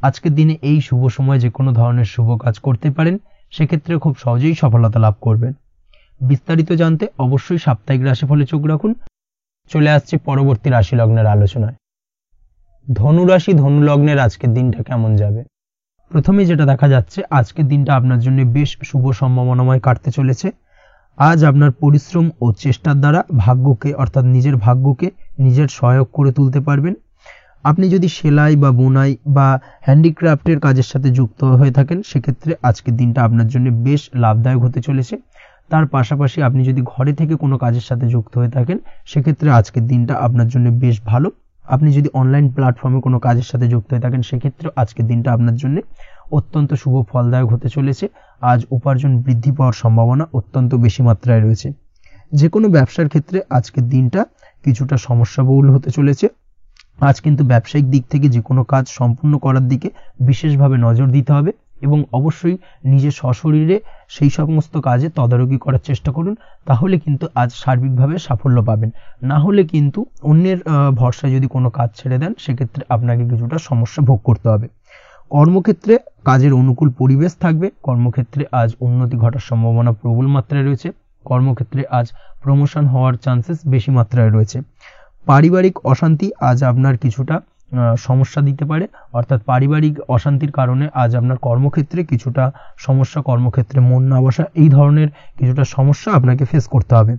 আজকের দিনে এই শুভ সময় যে কোনো ধরনের শুভ কাজ করতে পারেন, সেক্ষেত্রে খুব সহজেই সফলতা লাভ করবেন। বিস্তারিত জানতে অবশ্যই সাপ্তাহিক রাশিফলে চোখ রাখুন। চলে আসছে পরবর্তী রাশি লগ্নের আলোচনায়। ধনু রাশি ধনু লগ্নের আজকের দিনটা কেমন যাবে? প্রথমে যেটা দেখা যাচ্ছে, আজকের দিনটা আপনার জন্য বেশ শুভ সম্ভাবনাময় কাটতে চলেছে। আজ আপনার পরিশ্রম ও চেষ্টার দ্বারা ভাগ্যকে অর্থাৎ নিজের ভাগ্যকে নিজের সহায়ক করে তুলতে পারবেন। আপনি যদি সেলাই বা বুনাই বা হ্যান্ডিক্রাফটের কাজের সাথে যুক্ত হয়ে থাকেন, সেক্ষেত্রে আজকের দিনটা আপনার জন্য বেশ লাভদায়ক হতে চলেছে। তার পাশাপাশি আপনি যদি ঘরে থেকে কোনো কাজের সাথে যুক্ত হয়ে থাকেন, সেক্ষেত্রে আজকের দিনটা আপনার জন্য বেশ ভালো। আপনি যদি অনলাইন প্ল্যাটফর্মে কোনো কাজের সাথে যুক্ত হয়ে থাকেন, সেক্ষেত্রে আজকের দিনটা আপনার জন্য অত্যন্ত শুভ ফলদায়ক হতে চলেছে। আজ উপার্জন বৃদ্ধি পাওয়ার সম্ভাবনা অত্যন্ত বেশি মাত্রায় রয়েছে। যে কোনো ব্যবসার ক্ষেত্রে আজকের দিনটা কিছুটা সমস্যাবহুল হতে চলেছে। আজ কিন্তু ব্যবসায়িক দিক থেকে যে কোনো কাজ সম্পূর্ণ করার দিকে বিশেষভাবে নজর দিতে হবে এবং অবশ্যই নিজের সশরীরে সেই সমস্ত কাজে তদারকি করার চেষ্টা করুন, তাহলে কিন্তু আজ সার্বিকভাবে সাফল্য পাবেন। না হলে কিন্তু অন্যের ভরসায় যদি কোনো কাজ ছেড়ে দেন, সেক্ষেত্রে আপনাকে কিছুটা সমস্যা ভোগ করতে হবে। কর্মক্ষেত্রে কাজের অনুকূল পরিবেশ থাকবে। কর্মক্ষেত্রে আজ উন্নতি ঘটার সম্ভাবনা প্রবল মাত্রায় রয়েছে। কর্মক্ষেত্রে আজ প্রমোশন হওয়ার চান্সেস বেশি মাত্রায় রয়েছে। পারিবারিক অশান্তি আজ আপনার কিছুটা সমস্যা দিতে পারে, অর্থাৎ পারিবারিক অশান্তির কারণে আজ আপনার কর্মক্ষেত্রে কিছুটা সমস্যা, কর্মক্ষেত্রে মন না বসা, এই ধরনের কিছুটা সমস্যা আপনাকে ফেস করতে হবে।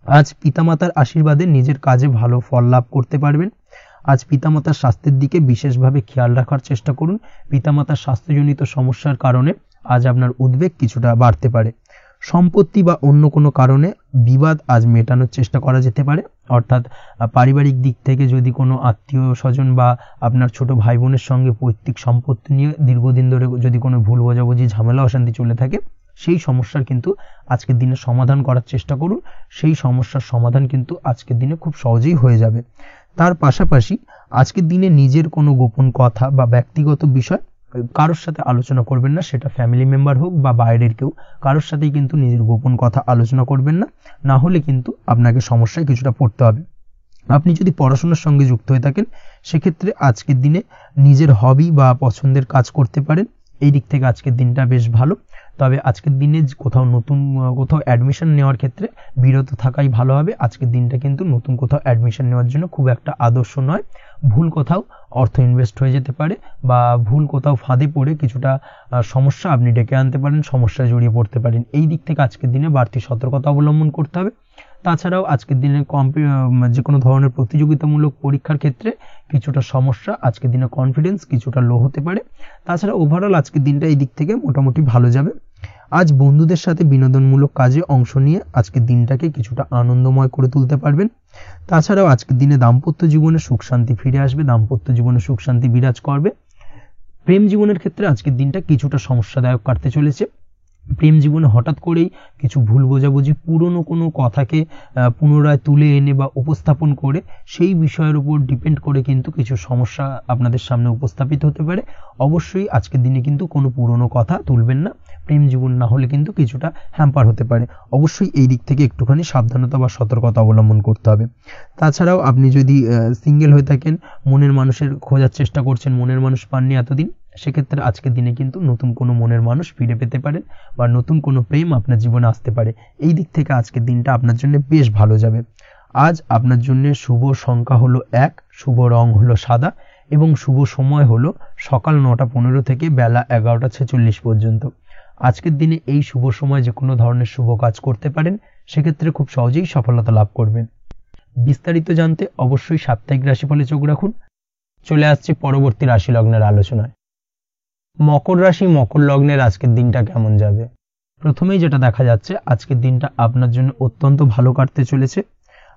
আজ পিতামাতার আশীর্বাদে নিজের কাজে ভালো ফল লাভ করতে পারবেন। আজ পিতামাতার স্বাস্থ্যের দিকে বিশেষভাবে খেয়াল রাখার চেষ্টা করুন। পিতামাতার স্বাস্থ্যজনিত সমস্যার কারণে আজ আপনার উদ্বেগ কিছুটা বাড়তে পারে। সম্পত্তি বা অন্য কোনো কারণে বিবাদ আজ মেটানোর চেষ্টা করা যেতে পারে, অর্থাৎ পারিবারিক দিক থেকে যদি কোনো আত্মীয় স্বজন বা আপনার ছোট ভাই বোনের সঙ্গে পৈতৃক সম্পত্তি নিয়ে দীর্ঘদিন ধরে যদি কোনো ভুল বোঝাবুঝি ঝামেলা অশান্তি চলে থাকে, সেই সমস্যার কিন্তু আজকের দিনে সমাধান করার চেষ্টা করুন। সেই সমস্যার সমাধান কিন্তু আজকের দিনে খুব সহজেই হয়ে যাবে। তার পাশাপাশি আজকের দিনে নিজের কোনো গোপন কথা বা ব্যক্তিগত বিষয় কারোর সাথে আলোচনা করবেন না, সেটা ফ্যামিলি মেম্বার হোক বা বাইরের কেউ, কারোর সাথেই কিন্তু নিজের গোপন কথা আলোচনা করবেন না, না হলে কিন্তু আপনাকে সমস্যায় কিছুটা পড়তে হবে। আপনি যদি পড়াশোনার সঙ্গে যুক্ত হয়ে থাকেন, সেক্ষেত্রে আজকের দিনে নিজের হবি বা পছন্দের কাজ করতে পারেন। এই দিক থেকে আজকের দিনটা বেশ ভালো। তবে আজকের দিনে কোথাও অ্যাডমিশন নেওয়ার ক্ষেত্রে বিরত থাকাই ভালো হবে। আজকের দিনটা কিন্তু নতুন কোথাও অ্যাডমিশন নেওয়ার জন্য খুব একটা আদর্শ নয়। ভুল কোথাও অর্থ ইনভেস্ট হয়ে যেতে পারে বা ভুল কোথাও ফাঁদে পড়ে কিছুটা সমস্যা আপনি ডেকে আনতে পারেন, সমস্যায় জড়িয়ে পড়তে পারেন। এই দিক থেকে আজকের দিনে বাড়তি সতর্কতা অবলম্বন করতে হবে। তাছাড়াও আজকের দিনে যে কোনো ধরনের প্রতিযোগিতামূলক পরীক্ষার ক্ষেত্রে কিছুটা সমস্যা, আজকের দিনে কনফিডেন্স কিছুটা লো হতে পারে। তাছাড়া ওভারঅল আজকের দিনটা এই দিক থেকে মোটামুটি ভালো যাবে। আজ বন্ধুদের সাথে বিনোদনমূলক কাজে অংশ নিয়ে আজকের দিনটাকে কিছুটা আনন্দময় করে তুলতে পারবেন। তাছাড়াও আজকের দিনে দাম্পত্য জীবনে সুখ শান্তি ফিরে আসবে, দাম্পত্য জীবনে সুখ শান্তি বিরাজ করবে। প্রেম জীবনের ক্ষেত্রে আজকের দিনটা কিছুটা সমস্যাদায়ক কাটতে চলেছে। প্রেম জীবনে হঠাৎ করেই কিছু ভুল বোঝাবুঝি, পুরনো কোনো কথাকে পুনরায় তুলে এনে বা উপস্থাপন করে সেই বিষয়ের উপর ডিপেন্ড করে কিন্তু কিছু সমস্যা আপনাদের সামনে উপস্থাপিত হতে পারে। অবশ্যই আজকের দিনে কিন্তু কোনো পুরনো কথা তুলবেন না, প্রেম জীবন না হলে কিন্তু কিছুটা হ্যাম্পার হতে পারে। অবশ্যই এই দিক থেকে একটুখানি সাবধানতা বা সতর্কতা অবলম্বন করতে হবে। তাছাড়াও আপনি যদি সিঙ্গেল হয়ে থাকেন, মনের মানুষের খোঁজার চেষ্টা করছেন, মনের মানুষ পাননি এতদিন, সেক্ষেত্রে আজকের দিনে কিন্তু নতুন কোনো মনের মানুষ ফিরে পেতে পারেন বা নতুন কোনো প্রেম আপনার জীবনে আসতে পারে। এই দিক থেকে আজকের দিনটা আপনার জন্য বেশ ভালো যাবে। আজ আপনার জন্য শুভ সংখ্যা হলো 1, শুভ রং হলো সাদা এবং শুভ সময় হলো সকাল 9:15 থেকে বেলা 11:46 পর্যন্ত। আজকের দিনে এই শুভ সময় যে কোনো ধরনের শুভ কাজ করতে পারেন, সেক্ষেত্রে খুব সহজেই সফলতা লাভ করবেন। বিস্তারিত জানতে অবশ্যই সাপ্তাহিক রাশিফলে চোখ রাখুন। চলে আসছে পরবর্তী রাশি লগ্নের আলোচনায়। মকর রাশি, মকর লগ্নের আজকের দিনটা কেমন যাবে? প্রথমেই যেটা দেখা যাচ্ছে, আজকের দিনটা আপনার জন্য অত্যন্ত ভালো কাটতে চলেছে।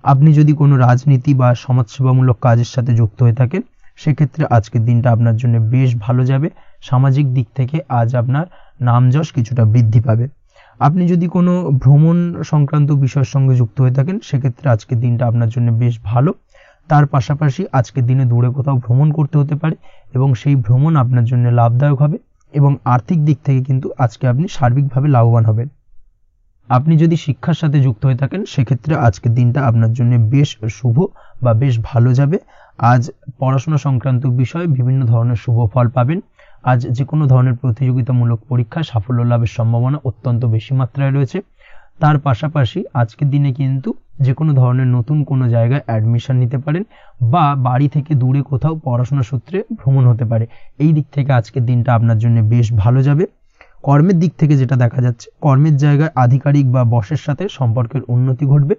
আপনি যদি কোনো রাজনীতি বা সমাজসেবামূলক কাজের সাথে যুক্ত হয়ে থাকেন, সেক্ষেত্রে আজকের দিনটা আপনার জন্য বেশ ভালো যাবে। সামাজিক দিক থেকে আজ আপনার নামযশ কিছুটা বৃদ্ধি পাবে। আপনি যদি কোনো ভ্রমণ সংক্রান্ত বিষয়ের সঙ্গে যুক্ত হয়ে থাকেন, সেক্ষেত্রে আজকের দিনটা আপনার জন্য বেশ ভালো। তার পাশাপাশি আজকের দিনে দূরে কোথাও ভ্রমণ করতে হতে পারে এবং সেই ভ্রমণ আপনার জন্য লাভদায়ক হবে এবং আর্থিক দিক থেকে কিন্তু আজকে আপনি সার্বিকভাবে লাভবান হবেন। আপনি যদি শিক্ষার সাথে যুক্ত হয়ে থাকেন, সেক্ষেত্রে আজকের দিনটা আপনার জন্য বেশ শুভ বা বেশ ভালো যাবে। আজ পড়াশোনা সংক্রান্ত বিষয়ে বিভিন্ন ধরনের শুভ ফল পাবেন। আজ যে কোনো ধরনের প্রতিযোগিতামূলক পরীক্ষায় সাফল্য লাভের সম্ভাবনা অত্যন্ত বেশি মাত্রায় রয়েছে। তার পাশাপাশি আজকের দিনে কিন্তু যে কোনো ধরনের নতুন কোনো জায়গায় অ্যাডমিশন নিতে পারেন বা বাড়ি থেকে দূরে কোথাও পড়াশোনা সূত্রে ভ্রমণ হতে পারে। এই দিক থেকে আজকের দিনটা আপনার জন্য বেশ ভালো যাবে। কর্মের দিক থেকে যেটা দেখা যাচ্ছে, কর্মের জায়গায় আধিকারিক বা বসের সাথে সম্পর্কের উন্নতি ঘটবে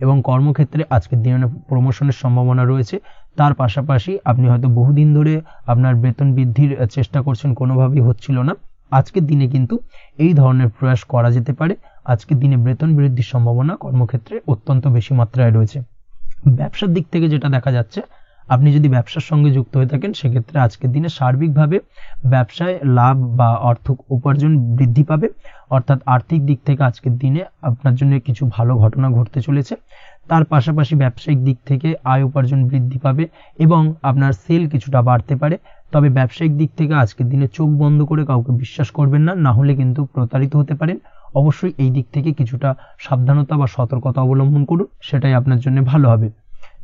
এবং কর্মক্ষেত্রে আজকের দিনে প্রমোশনের সম্ভাবনা রয়েছে। তার পাশাপাশি আপনি হয়তো বহুদিন ধরে আপনার বেতন বৃদ্ধির চেষ্টা করছেন, কোনোভাবেই হচ্ছিল না, আজকের দিনে কিন্তু এই ধরনের প্রয়াস করা যেতে পারে। আজকের দিনে বেতন বৃদ্ধির সম্ভাবনা কর্মক্ষেত্রে অত্যন্ত বেশি মাত্রায় রয়েছে। ব্যবসার দিক থেকে যেটা দেখা যাচ্ছে, আপনি যদি ব্যবসার সঙ্গে যুক্ত হয়ে থাকেন, সেক্ষেত্রে আজকের দিনে সার্বিকভাবে ব্যবসায় লাভ বা অর্থ উপার্জন বৃদ্ধি পাবে। অর্থাৎ আর্থিক দিক থেকে আজকের দিনে আপনার জন্য কিছু ভালো ঘটনা ঘটতে চলেছে। তার পাশাপাশি ব্যবসায়িক দিক থেকে আয় উপার্জন বৃদ্ধি পাবে এবং আপনার সেল কিছুটা বাড়তে পারে। তবে ব্যবসায়িক দিক থেকে আজকের দিনে চোখ বন্ধ করে কাউকে বিশ্বাস করবেন না, না হলে কিন্তু প্রতারিত হতে পারেন। অবশ্যই এই দিক থেকে কিছুটা সাবধানতা বা সতর্কতা অবলম্বন করুন, সেটাই আপনার জন্য ভালো হবে।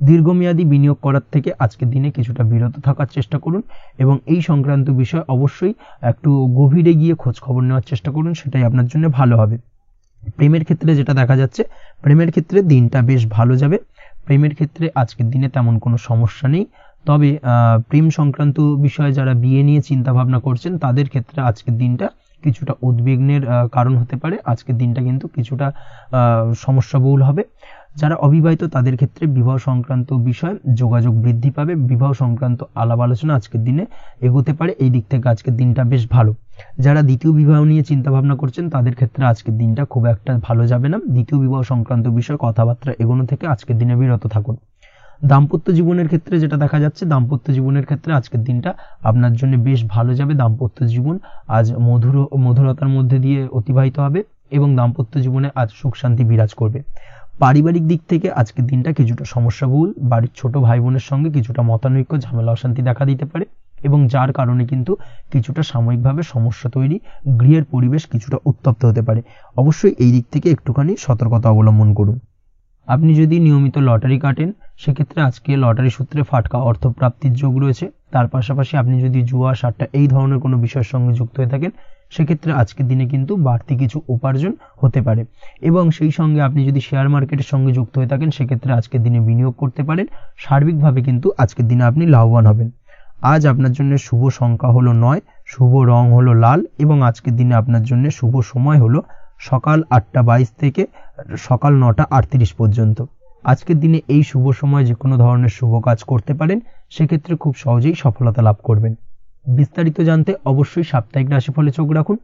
দীর্ঘমেয়াদী বিনিয়োগ করার থেকে আজকের দিনে কিছুটা বিরত থাকার চেষ্টা করুন এবং এই সংক্রান্ত বিষয় অবশ্যই একটু গভীরে গিয়ে খোঁজ খবর নেওয়ার চেষ্টা করুন, সেটাই আপনার জন্য ভালো হবে। প্রেমের ক্ষেত্রে যেটা দেখা যাচ্ছে, প্রেমের ক্ষেত্রে দিনটা বেশ ভালো যাবে। প্রেমের ক্ষেত্রে আজকের দিনে তেমন কোনো সমস্যা নেই। তবে প্রেম সংক্রান্ত বিষয়ে যারা বিয়ে নিয়ে চিন্তা ভাবনা করছেন, তাদের ক্ষেত্রে আজকের দিনটা কিছুটা উদ্বিগ্নের কারণ হতে পারে। আজকের দিনটা কিন্তু কিছুটা সমস্যাবহুল হবে। যারা অবিবাহিত তাদের ক্ষেত্রে বিবাহ সংক্রান্ত বিষয় যোগাযোগ বৃদ্ধি পাবে, বিবাহ সংক্রান্ত আলাপ আলোচনা আজকের দিনে এগোতে পারে। এই দিক থেকে আজকের দিনটা বেশ ভালো। যারা দ্বিতীয় বিবাহ নিয়ে চিন্তা ভাবনা করছেন, তাদের ক্ষেত্রে আজকের দিনটা খুব একটা ভালো যাবে না। দ্বিতীয় বিবাহ সংক্রান্ত বিষয় কথাবার্তা এগোনো থেকে আজকের দিনে বিরত থাকুন। দাম্পত্য জীবনের ক্ষেত্রে যেটা দেখা যাচ্ছে, দাম্পত্য জীবনের ক্ষেত্রে আজকের দিনটা আপনার জন্য বেশ ভালো যাবে। দাম্পত্য জীবন আজ মধুরতার মধ্যে দিয়ে অতিবাহিত হবে এবং দাম্পত্য জীবনে আজ সুখ শান্তি বিরাজ করবে। পারিবারিক দিক থেকে আজকের দিনটা কিছুটা সমস্যাবহুল। বাড়ির ছোট ভাই বোনের সঙ্গে কিছুটা মতানৈক্য, ঝামেলা অশান্তি দেখা দিতে পারে এবং যার কারণে কিন্তু কিছুটা সাময়িকভাবে সমস্যা তৈরি, গৃহের পরিবেশ কিছুটা উত্তপ্ত হতে পারে। অবশ্যই এই দিক থেকে একটুখানি সতর্কতা অবলম্বন করুন। আপনি যদি নিয়মিত লটারি কাটেন, সেক্ষেত্রে আজকে লটারি সূত্রে ফাটকা অর্থপ্রাপ্তির যোগ রয়েছে। তার পাশাপাশি আপনি যদি জুয়া, সাট্টা এই ধরনের কোনো বিষয়ের সঙ্গে যুক্ত হয়ে থাকেন, সেক্ষেত্রে আজকের দিনে কিন্তু বাড়তি কিছু উপার্জন হতে পারে। এবং সেই সঙ্গে আপনি যদি শেয়ার মার্কেটের সঙ্গে যুক্ত হয়ে থাকেন সেক্ষেত্রে আজকের দিনে বিনিয়োগ করতে পারেন। সার্বিকভাবে কিন্তু আজকের দিনে আপনি লাভবান হবেন। আজ আপনার জন্য শুভ সংখ্যা হলো 9, শুভ রং হলো লাল এবং আজকের দিনে আপনার জন্য শুভ সময় হলো সকাল 8:22 থেকে সকাল 9:38 পর্যন্ত। আজকের দিনে এই শুভ সময় যে কোনো ধরনের শুভ কাজ করতে পারেন, সেক্ষেত্রে খুব সহজেই সফলতা লাভ করবেন। বিস্তারিত জানতে অবশ্যই সাপ্তাহিক রাশিফলে চোখ রাখুন।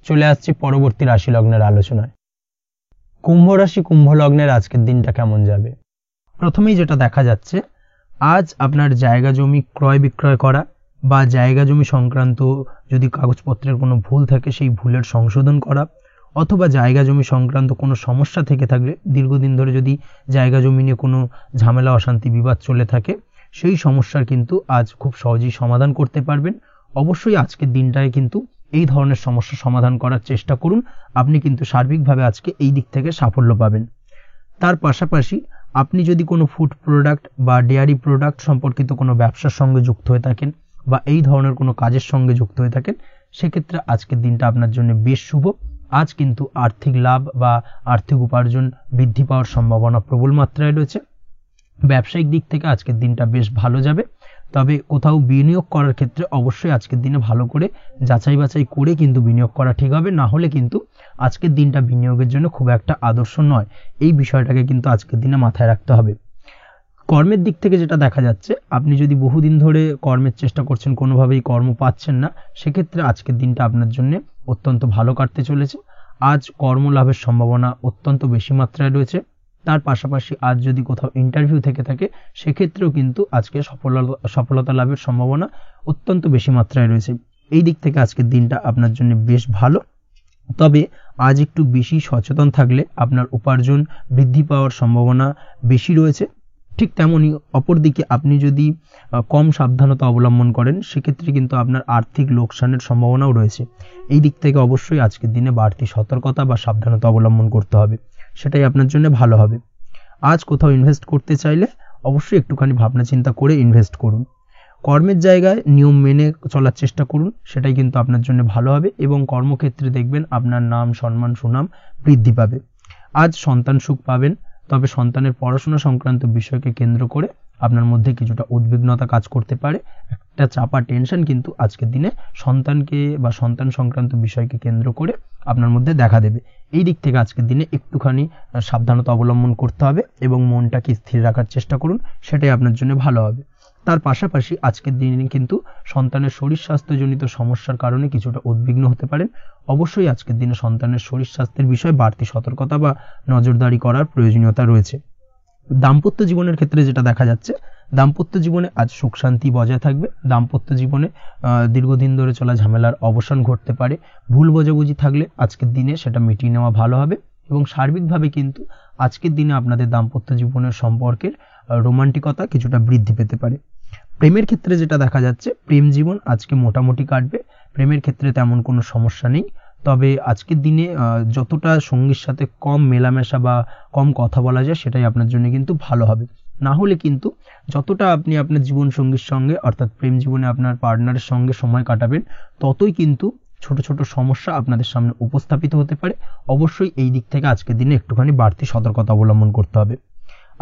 চলে আসছে পরবর্তী রাশি লগ্নের আলোচনায়। কুম্ভ রাশি, কুম্ভ লগ্নের আজকের দিনটা কেমন যাবে? প্রথমেই যেটা দেখা যাচ্ছে, আজ আপনার জায়গা জমি ক্রয় বিক্রয় করা বা জায়গা জমি সংক্রান্ত যদি কাগজপত্রের কোনো ভুল থাকে সেই ভুলের সংশোধন করা, অথবা জায়গা জমি সংক্রান্ত কোনো সমস্যা থেকে থাকলে, দীর্ঘদিন ধরে যদি জায়গা জমি নিয়ে কোনো ঝামেলা অশান্তি বিবাদ চলে থাকে, সেই সমস্যার কিন্তু আজ খুব সহজেই সমাধান করতে পারবেন। অবশ্যই আজকের দিনটায় কিন্তু এই ধরনের সমস্যা সমাধান করার চেষ্টা করুন। আপনি কিন্তু সার্বিকভাবে আজকে এই দিক থেকে সাফল্য পাবেন। তার পাশাপাশি আপনি যদি কোনো ফুড প্রোডাক্ট বা ডেয়ারি প্রোডাক্ট সম্পর্কিত কোনো ব্যবসার সঙ্গে যুক্ত হয়ে থাকেন বা এই ধরনের কোনো কাজের সঙ্গে যুক্ত হয়ে থাকেন, সেক্ষেত্রে আজকের দিনটা আপনার জন্য বেশ শুভ। আজ কিন্তু আর্থিক লাভ বা আর্থিক উপার্জন বৃদ্ধি পাওয়ার সম্ভাবনা প্রবল মাত্রায় রয়েছে। ব্যবসায়িক দিক থেকে আজকের দিনটা বেশ ভালো যাবে। তবে কোথাও বিনিয়োগ করার ক্ষেত্রে অবশ্যই আজকের দিনে ভালো করে যাচাই বাছাই করে কিন্তু বিনিয়োগ করা ঠিক হবে, না হলে কিন্তু আজকের দিনটা বিনিয়োগের জন্য খুব একটা আদর্শ নয়। এই বিষয়টাকে কিন্তু আজকের দিনে মাথায় রাখতে হবে। কর্মের দিক থেকে যেটা দেখা যাচ্ছে, আপনি যদি বহুদিন ধরে কর্মের চেষ্টা করছেন, কোনোভাবেই কর্ম পাচ্ছেন না, সেক্ষেত্রে আজকের দিনটা আপনার জন্য অত্যন্ত ভালো কাটতে চলেছে। আজ কর্মলাভের সম্ভাবনা অত্যন্ত বেশি মাত্রায় রয়েছে। তার পাশাপাশি আজ যদি কোথাও ইন্টারভিউ থেকে থাকে, সেক্ষেত্রেও কিন্তু আজকে সফলতা লাভের সম্ভাবনা অত্যন্ত বেশি মাত্রায় রয়েছে। এই দিক থেকে আজকের দিনটা আপনার জন্য বেশ ভালো। তবে আজ একটু বেশি সচেতন থাকলে আপনার উপার্জন বৃদ্ধি পাওয়ার সম্ভাবনা বেশি রয়েছে। ঠিক তেমনি অপরদিকে আপনি যদি কম সাবধানতা অবলম্বন করেন, সেক্ষেত্রে কিন্তু আপনার আর্থিক লোকসানের সম্ভাবনাও রয়েছে। এই দিক থেকে অবশ্যই আজকের দিনে বাড়তি সতর্কতা বা সাবধানতা অবলম্বন করতে হবে, সেটাই আপনার জন্য ভালো হবে। আজ কোথাও ইনভেস্ট করতে চাইলে অবশ্যই একটুখানি ভাবনা চিন্তা করে ইনভেস্ট করুন। কর্মের জায়গায় নিয়ম মেনে চলার চেষ্টা করুন, সেটাই কিন্তু আপনার জন্য ভালো হবে এবং কর্মক্ষেত্রে দেখবেন আপনার নাম, সম্মান, সুনাম বৃদ্ধি পাবে। আজ সন্তান সুখ পাবেন, তবে সন্তানের পড়াশোনা সংক্রান্ত বিষয়কে কেন্দ্র করে আপনার মধ্যে কিছুটা উদ্বিগ্নতা কাজ করতে পারে। একটা চাপা টেনশন কিন্তু আজকের দিনে সন্তানকে বা সন্তান সংক্রান্ত বিষয়কে কেন্দ্র করে আপনার মধ্যে দেখা দেবে। এই দিক থেকে আজকের দিনে একটুখানি সাবধানতা অবলম্বন করতে হবে এবং মনটাকে স্থির রাখার চেষ্টা করুন, সেটাই আপনার জন্য ভালো হবে। তার পাশাপাশি আজকের দিনে কিন্তু সন্তানের শরীর স্বাস্থ্যজনিত সমস্যার কারণে কিছুটা উদ্বিগ্ন হতে পারেন। অবশ্যই আজকের দিনে সন্তানের শরীর স্বাস্থ্যের বিষয়ে বাড়তি সতর্কতা বা নজরদারি করার প্রয়োজনীয়তা রয়েছে। দাম্পত্য জীবনের ক্ষেত্রে যেটা দেখা যাচ্ছে, দাম্পত্য জীবনে আজ সুখ শান্তি বজায় থাকবে। দাম্পত্য জীবনে দীর্ঘদিন ধরে চলা ঝামেলার অবসান ঘটতে পারে। ভুল বোঝাবুঝি থাকলে আজকের দিনে সেটা মিটিয়ে নেওয়া ভালো হবে এবং সার্বিকভাবে কিন্তু আজকের দিনে আপনাদের দাম্পত্য জীবনের সম্পর্কের রোমান্টিকতা কিছুটা বৃদ্ধি পেতে পারে। প্রেমের ক্ষেত্রে যেটা দেখা যাচ্ছে, প্রেম জীবন আজকে মোটামুটি কাটবে। প্রেমের ক্ষেত্রে তেমন কোনো সমস্যা নেই। তবে আজকের দিনে যতটা সঙ্গীর সাথে কম মেলামেশা বা কম কথা বলা যায়, সেটাই আপনার জন্য কিন্তু ভালো হবে। না হলে কিন্তু যতটা আপনি আপনার জীবন সঙ্গীর সঙ্গে অর্থাৎ প্রেম জীবনে আপনার পার্টনারের সঙ্গে সময় কাটাবেন, ততই কিন্তু ছোট ছোট সমস্যা আপনাদের সামনে উপস্থাপিত হতে পারে। অবশ্যই এই দিক থেকে আজকের দিনে একটুখানি বাড়তি সতর্কতা অবলম্বন করতে হবে।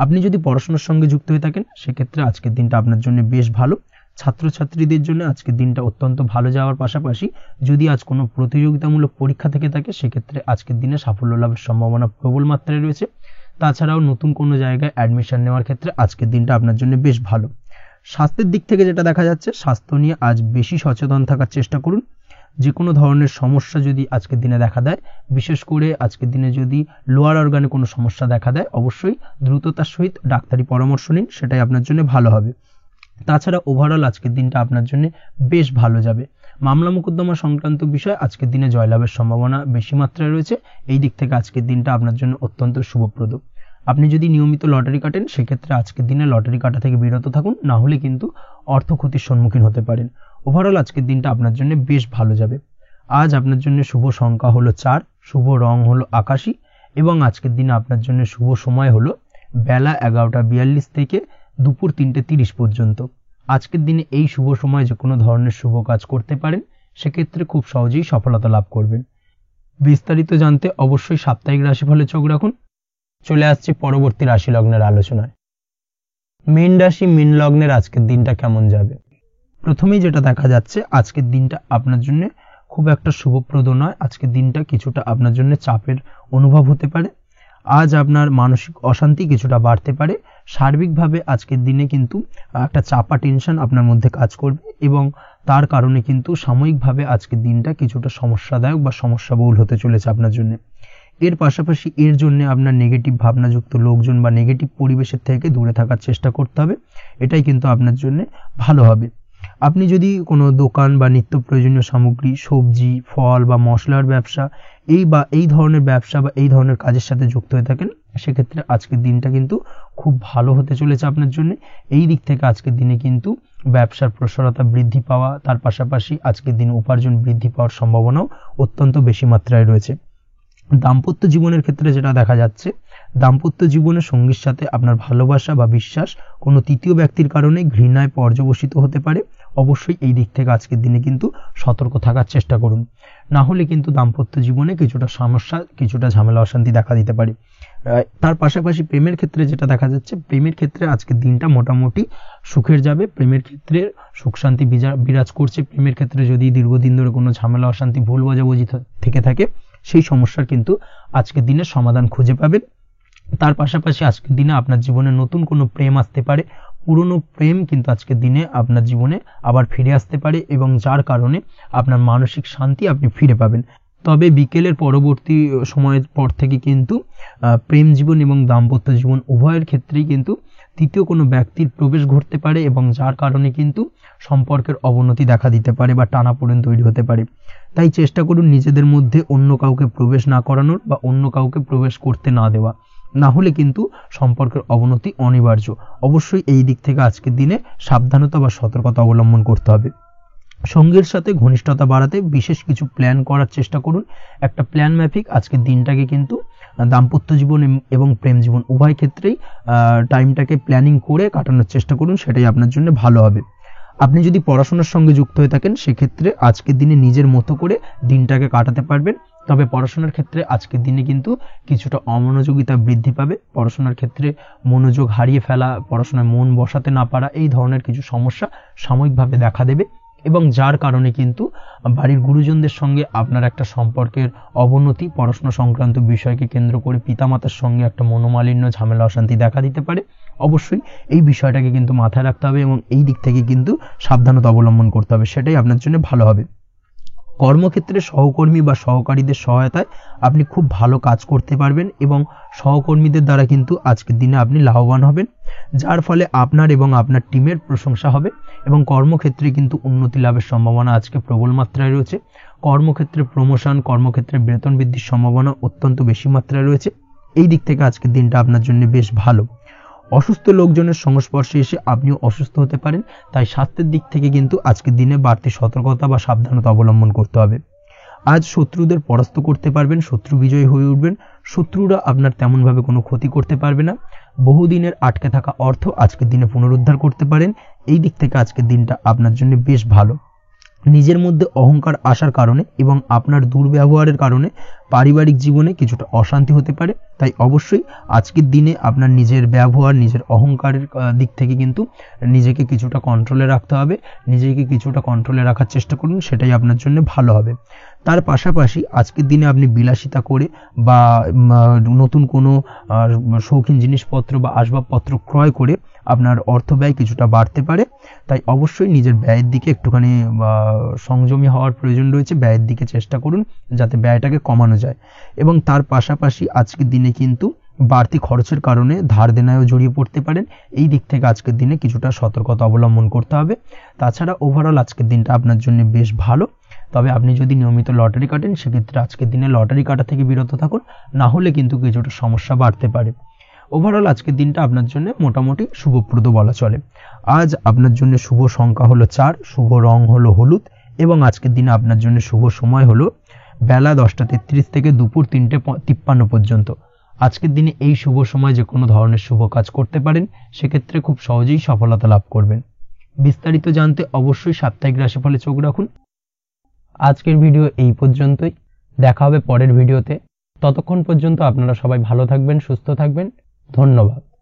আপনি যদি পড়াশোনার সঙ্গে যুক্ত হয়ে থাকেন, সেক্ষেত্রে আজকের দিনটা আপনার জন্য বেশ ভালো। ছাত্রছাত্রীদের জন্য আজকের দিনটা অত্যন্ত ভালো যাওয়ার পাশাপাশি যদি আজ কোনো প্রতিযোগিতামূলক পরীক্ষা থেকে থাকে, সেক্ষেত্রে আজকের দিনে সাফল্য লাভের সম্ভাবনা প্রবল মাত্রায় রয়েছে। তাছাড়াও নতুন কোনো জায়গায় অ্যাডমিশন নেওয়ার ক্ষেত্রে আজকের দিনটা আপনার জন্য বেশ ভালো। স্বাস্থ্যের দিক থেকে যেটা দেখা যাচ্ছে, স্বাস্থ্য নিয়ে আজ বেশি সচেতন থাকার চেষ্টা করুন। যে কোনো ধরনের সমস্যা যদি আজকের দিনে দেখা দেয়, বিশেষ করে আজকের দিনে যদি লোয়ার অর্গানে কোনো সমস্যা দেখা দেয়, অবশ্যই দ্রুততার সহিত ডাক্তারি পরামর্শ নিন, সেটাই আপনার জন্য ভালো হবে। তাছাড়া ওভারঅল আজকের দিনটা আপনার জন্য বেশ ভালো যাবে। মামলা মোকদ্দমা সংক্রান্ত বিষয় আজকের দিনে জয়লাভের সম্ভাবনা বেশি মাত্রায় রয়েছে। এই দিক থেকে আজকের দিনটা আপনার জন্য অত্যন্ত শুভপ্রদ। আপনি যদি নিয়মিত লটারি কাটেন, সেক্ষেত্রে আজকের দিনে লটারি কাটা থেকে বিরত থাকুন, না হলে কিন্তু অর্থ ক্ষতির সম্মুখীন হতে পারেন। ওভারঅল আজকের দিনটা আপনার জন্য বেশ ভালো যাবে। আজ আপনার জন্য শুভ সংখ্যা হলো 4, শুভ রং হলো আকাশী এবং আজকের দিনে আপনার জন্য শুভ সময় হলো বেলা 11:42 থেকে দুপুর 3:30 পর্যন্ত। আজকের দিনে এই শুভ সময় যে কোনো ধরনের শুভ কাজ করতে পারেন। সেক্ষেত্রে খুব সহজেই সফলতা লাভ করবেন। বিস্তারিত জানতে অবশ্যই সাপ্তাহিক রাশিফলে চোখ রাখুন। চলে আসছি পরবর্তী রাশি লগ্নের আলোচনায়। মীন রাশি মীন লগ্নের আজকের দিনটা কেমন যাবে? প্রথমেই যেটা দেখা যাচ্ছে, আজকের দিনটা আপনার জন্য খুব একটা শুভপ্রদ নয়। আজকের দিনটা কিছুটা আপনার জন্য চাপের অনুভব হতে পারে। আজ আপনার মানসিক অশান্তি কিছুটা বাড়তে পারে। সার্বিকভাবে আজকের দিনে কিন্তু একটা চাপা টেনশন আপনার মধ্যে কাজ করবে এবং তার কারণে কিন্তু সাময়িকভাবে আজকের দিনটা কিছুটা সমস্যাদায়ক বা সমস্যাবহুল হতে চলেছে আপনার জন্য। এর পাশাপাশি এর জন্য আপনার নেগেটিভ ভাবনাযুক্ত লোকজন বা নেগেটিভ পরিবেশের থেকে দূরে থাকার চেষ্টা করতে হবে। এটাই কিন্তু আপনার জন্য ভালো হবে। আপনি যদি কোনো দোকান বা নিত্য প্রয়োজনীয় সামগ্রী, সবজি, ফল বা মশলার ব্যবসা এই ধরনের ব্যবসা বা এই ধরনের কাজের সাথে যুক্ত হয়ে থাকেন, সেক্ষেত্রে আজকের দিনটা কিন্তু খুব ভালো হতে চলেছে আপনার জন্য। এই দিক থেকে আজকের দিনে কিন্তু ব্যবসার প্রসারতা বৃদ্ধি পাওয়া, তার পাশাপাশি আজকের দিনে উপার্জন বৃদ্ধি পাওয়ার সম্ভাবনাও অত্যন্ত বেশি মাত্রায় রয়েছে। দাম্পত্য জীবনের ক্ষেত্রে যেটা দেখা যাচ্ছে, দাম্পত্য জীবনে সঙ্গীর সাথে আপনার ভালোবাসা বা বিশ্বাস কোনো তৃতীয় ব্যক্তির কারণে ঘৃণায় পর্যবসিত হতে পারে। অবশ্যই এই দিক থেকে আজকের দিনে কিন্তু সতর্ক থাকার চেষ্টা করুন, না হলে কিন্তু দাম্পত্য জীবনে কিছুটা সমস্যা, কিছুটা ঝামেলা অশান্তি দেখা দিতে পারে। তার পাশাপাশি প্রেমের ক্ষেত্রে যেটা দেখা যাচ্ছে, প্রেমের ক্ষেত্রে আজকের দিনটা মোটামুটি সুখের যাবে। প্রেমের ক্ষেত্রে সুখ শান্তি বিরাজ করছে। প্রেমের ক্ষেত্রে যদি দীর্ঘদিন ধরে কোনো ঝামেলা অশান্তি, ভুল বোঝাবুঝি থেকে থাকে, সেই সমস্যার কিন্তু আজকের দিনে সমাধান খুঁজে পাবেন। তার পাশাপাশি আজকের দিনে আপনার জীবনে নতুন কোনো প্রেম আসতে পারে। পুরনো প্রেম কিন্তু আজকের দিনে আপনার জীবনে আবার ফিরে আসতে পারে এবং যার কারণে আপনার মানসিক শান্তি আপনি ফিরে পাবেন। তবে বিকেলের পরবর্তী সময়ের পর থেকে কিন্তু প্রেম জীবন এবং দাম্পত্য জীবন উভয়ের ক্ষেত্রেই কিন্তু তৃতীয় কোনো ব্যক্তির প্রবেশ ঘটতে পারে এবং যার কারণে কিন্তু সম্পর্কের অবনতি দেখা দিতে পারে বা টানাপোড়েন তৈরি হতে পারে। তাই চেষ্টা করুন নিজেদের মধ্যে অন্য কাউকে প্রবেশ না করানোর বা অন্য কাউকে প্রবেশ করতে না দেওয়া, না হলে কিন্তু সম্পর্কের অবনতি অনিবার্য। অবশ্যই এই দিক থেকে আজকের দিনে সাবধানতা বা সতর্কতা অবলম্বন করতে হবে। সঙ্গীর সাথে ঘনিষ্ঠতা বাড়াতে বিশেষ কিছু প্ল্যান করার চেষ্টা করুন। একটা প্ল্যান মাফিক আজকের দিনটাকে কিন্তু দাম্পত্য জীবন এবং প্রেম জীবন উভয় ক্ষেত্রেই টাইমটাকে প্ল্যানিং করে কাটানোর চেষ্টা করুন, সেটাই আপনার জন্য ভালো হবে। আপনি যদি পড়াশোনার সঙ্গে যুক্ত হয়ে থাকেন, সেক্ষেত্রে আজকের দিনে নিজের মতো করে দিনটাকে কাটাতে পারবেন। তবে পড়াশোনার ক্ষেত্রে আজকের দিনে কিন্তু কিছুটা অমনোযোগিতা বৃদ্ধি পাবে। পড়াশোনার ক্ষেত্রে মনোযোগ হারিয়ে ফেলা, পড়াশোনায় মন বসাতে না পারা, এই ধরনের কিছু সমস্যা সাময়িকভাবে দেখা দেবে এবং যার কারণে কিন্তু বাড়ির গুরুজনদের সঙ্গে আপনার একটা সম্পর্কের অবনতি, পড়াশোনা সংক্রান্ত বিষয়কে কেন্দ্র করে পিতামাতার সঙ্গে একটা মনোমালিন্য, ঝামেলা অশান্তি দেখা দিতে পারে। অবশ্যই এই বিষয়টাকে কিন্তু মাথায় রাখতে হবে এবং এই দিক থেকে কিন্তু সাবধানতা অবলম্বন করতে হবে, সেটাই আপনার জন্য ভালো হবে। কর্মক্ষেত্রে সহকর্মী বা সহকারীদের সহায়তায় আপনি খুব ভালো কাজ করতে পারবেন এবং সহকর্মীদের দ্বারা কিন্তু আজকের দিনে আপনি লাভবান হবেন, যার ফলে আপনার এবং আপনার টিমের প্রশংসা হবে এবং কর্মক্ষেত্রে কিন্তু উন্নতি লাভের সম্ভাবনা আজকে প্রবল মাত্রায় রয়েছে। কর্মক্ষেত্রে প্রমোশন, কর্মক্ষেত্রে বেতন বৃদ্ধির সম্ভাবনা অত্যন্ত বেশি মাত্রায় রয়েছে। এই দিক থেকে আজকের দিনটা আপনার জন্য বেশ ভালো। অসুস্থ লোকজনের সংস্পর্শে এসে আপনিও অসুস্থ হতে পারেন, তাই স্বাস্থ্যের দিক থেকে কিন্তু আজকের দিনে বাড়তি সতর্কতা বা সাবধানতা অবলম্বন করতে হবে। আজ শত্রুদের পরাস্ত করতে পারবেন, শত্রু বিজয়ী হয়ে উঠবেন। শত্রুরা আপনার তেমনভাবে কোনো ক্ষতি করতে পারবে না। বহুদিনের আটকে থাকা অর্থ আজকের দিনে পুনরুদ্ধার করতে পারেন। এই দিক থেকে আজকের দিনটা আপনার জন্য বেশ ভালো। নিজের মধ্যে অহংকার আসার কারণে এবং আপনার দুর্ব্যবহারের কারণে পারিবারিক জীবনে কিছুটা অশান্তি হতে পারে। তাই অবশ্যই আজকের দিনে আপনার নিজের ব্যবহার, নিজের অহংকারের দিক থেকে কিন্তু নিজেকে কিছুটা কন্ট্রোলে রাখতে হবে। নিজেকে কিছুটা কন্ট্রোলে রাখার চেষ্টা করুন, সেটাই আপনার জন্য ভালো হবে। তার পাশাপাশি আজকের দিনে আপনি বিলাসিতা করে বা নতুন কোনো শৌখিন জিনিসপত্র বা আসবাবপত্র ক্রয় করে আপনার অর্থ ব্যয় কিছুটা বাড়তে পারে। তাই অবশ্যই নিজের ব্যয়ের দিকে একটুখানি সংযমী হওয়ার প্রয়োজন রয়েছে। ব্যয়ের দিকে চেষ্টা করুন যাতে ব্যয়টাকে কমানো যায় এবং তার পাশাপাশি আজকের দিনে কিন্তু বাড়তি খরচের কারণে ধার দেনায়ও জড়িয়ে পড়তে পারেন। এই দিক থেকে আজকের দিনে কিছুটা সতর্কতা অবলম্বন করতে হবে। তাছাড়া ওভারঅল আজকের দিনটা আপনার জন্য বেশ ভালো। তবে আপনি যদি নিয়মিত লটারি কাটেন, সেক্ষেত্রে আজকের দিনে লটারি কাটা থেকে বিরত থাকুন, না হলে কিন্তু কিছুটা সমস্যা বাড়তে পারে। ওভারঅল আজকের দিনটা আপনার জন্য মোটামুটি শুভপ্রদ বলা চলে। আজ আপনার জন্য শুভ সংখ্যা হলো 4, শুভ রং হলো হলুদ এবং আজকের দিনে আপনার জন্য শুভ সময় হলো বেলা 10:33 থেকে দুপুর 3:53 পর্যন্ত। আজকের দিনে এই শুভ সময় যে কোনো ধরনের শুভ কাজ করতে পারেন, সেক্ষেত্রে খুব সহজেই সফলতা লাভ করবেন। বিস্তারিত জানতে অবশ্যই সাপ্তাহিক রাশিফলে চোখ রাখুন। আজকের ভিডিও এই পর্যন্তই, দেখা হবে পরের ভিডিওতে। ততক্ষণ পর্যন্ত আপনারা সবাই ভালো থাকবেন, সুস্থ থাকবেন। ধন্যবাদ।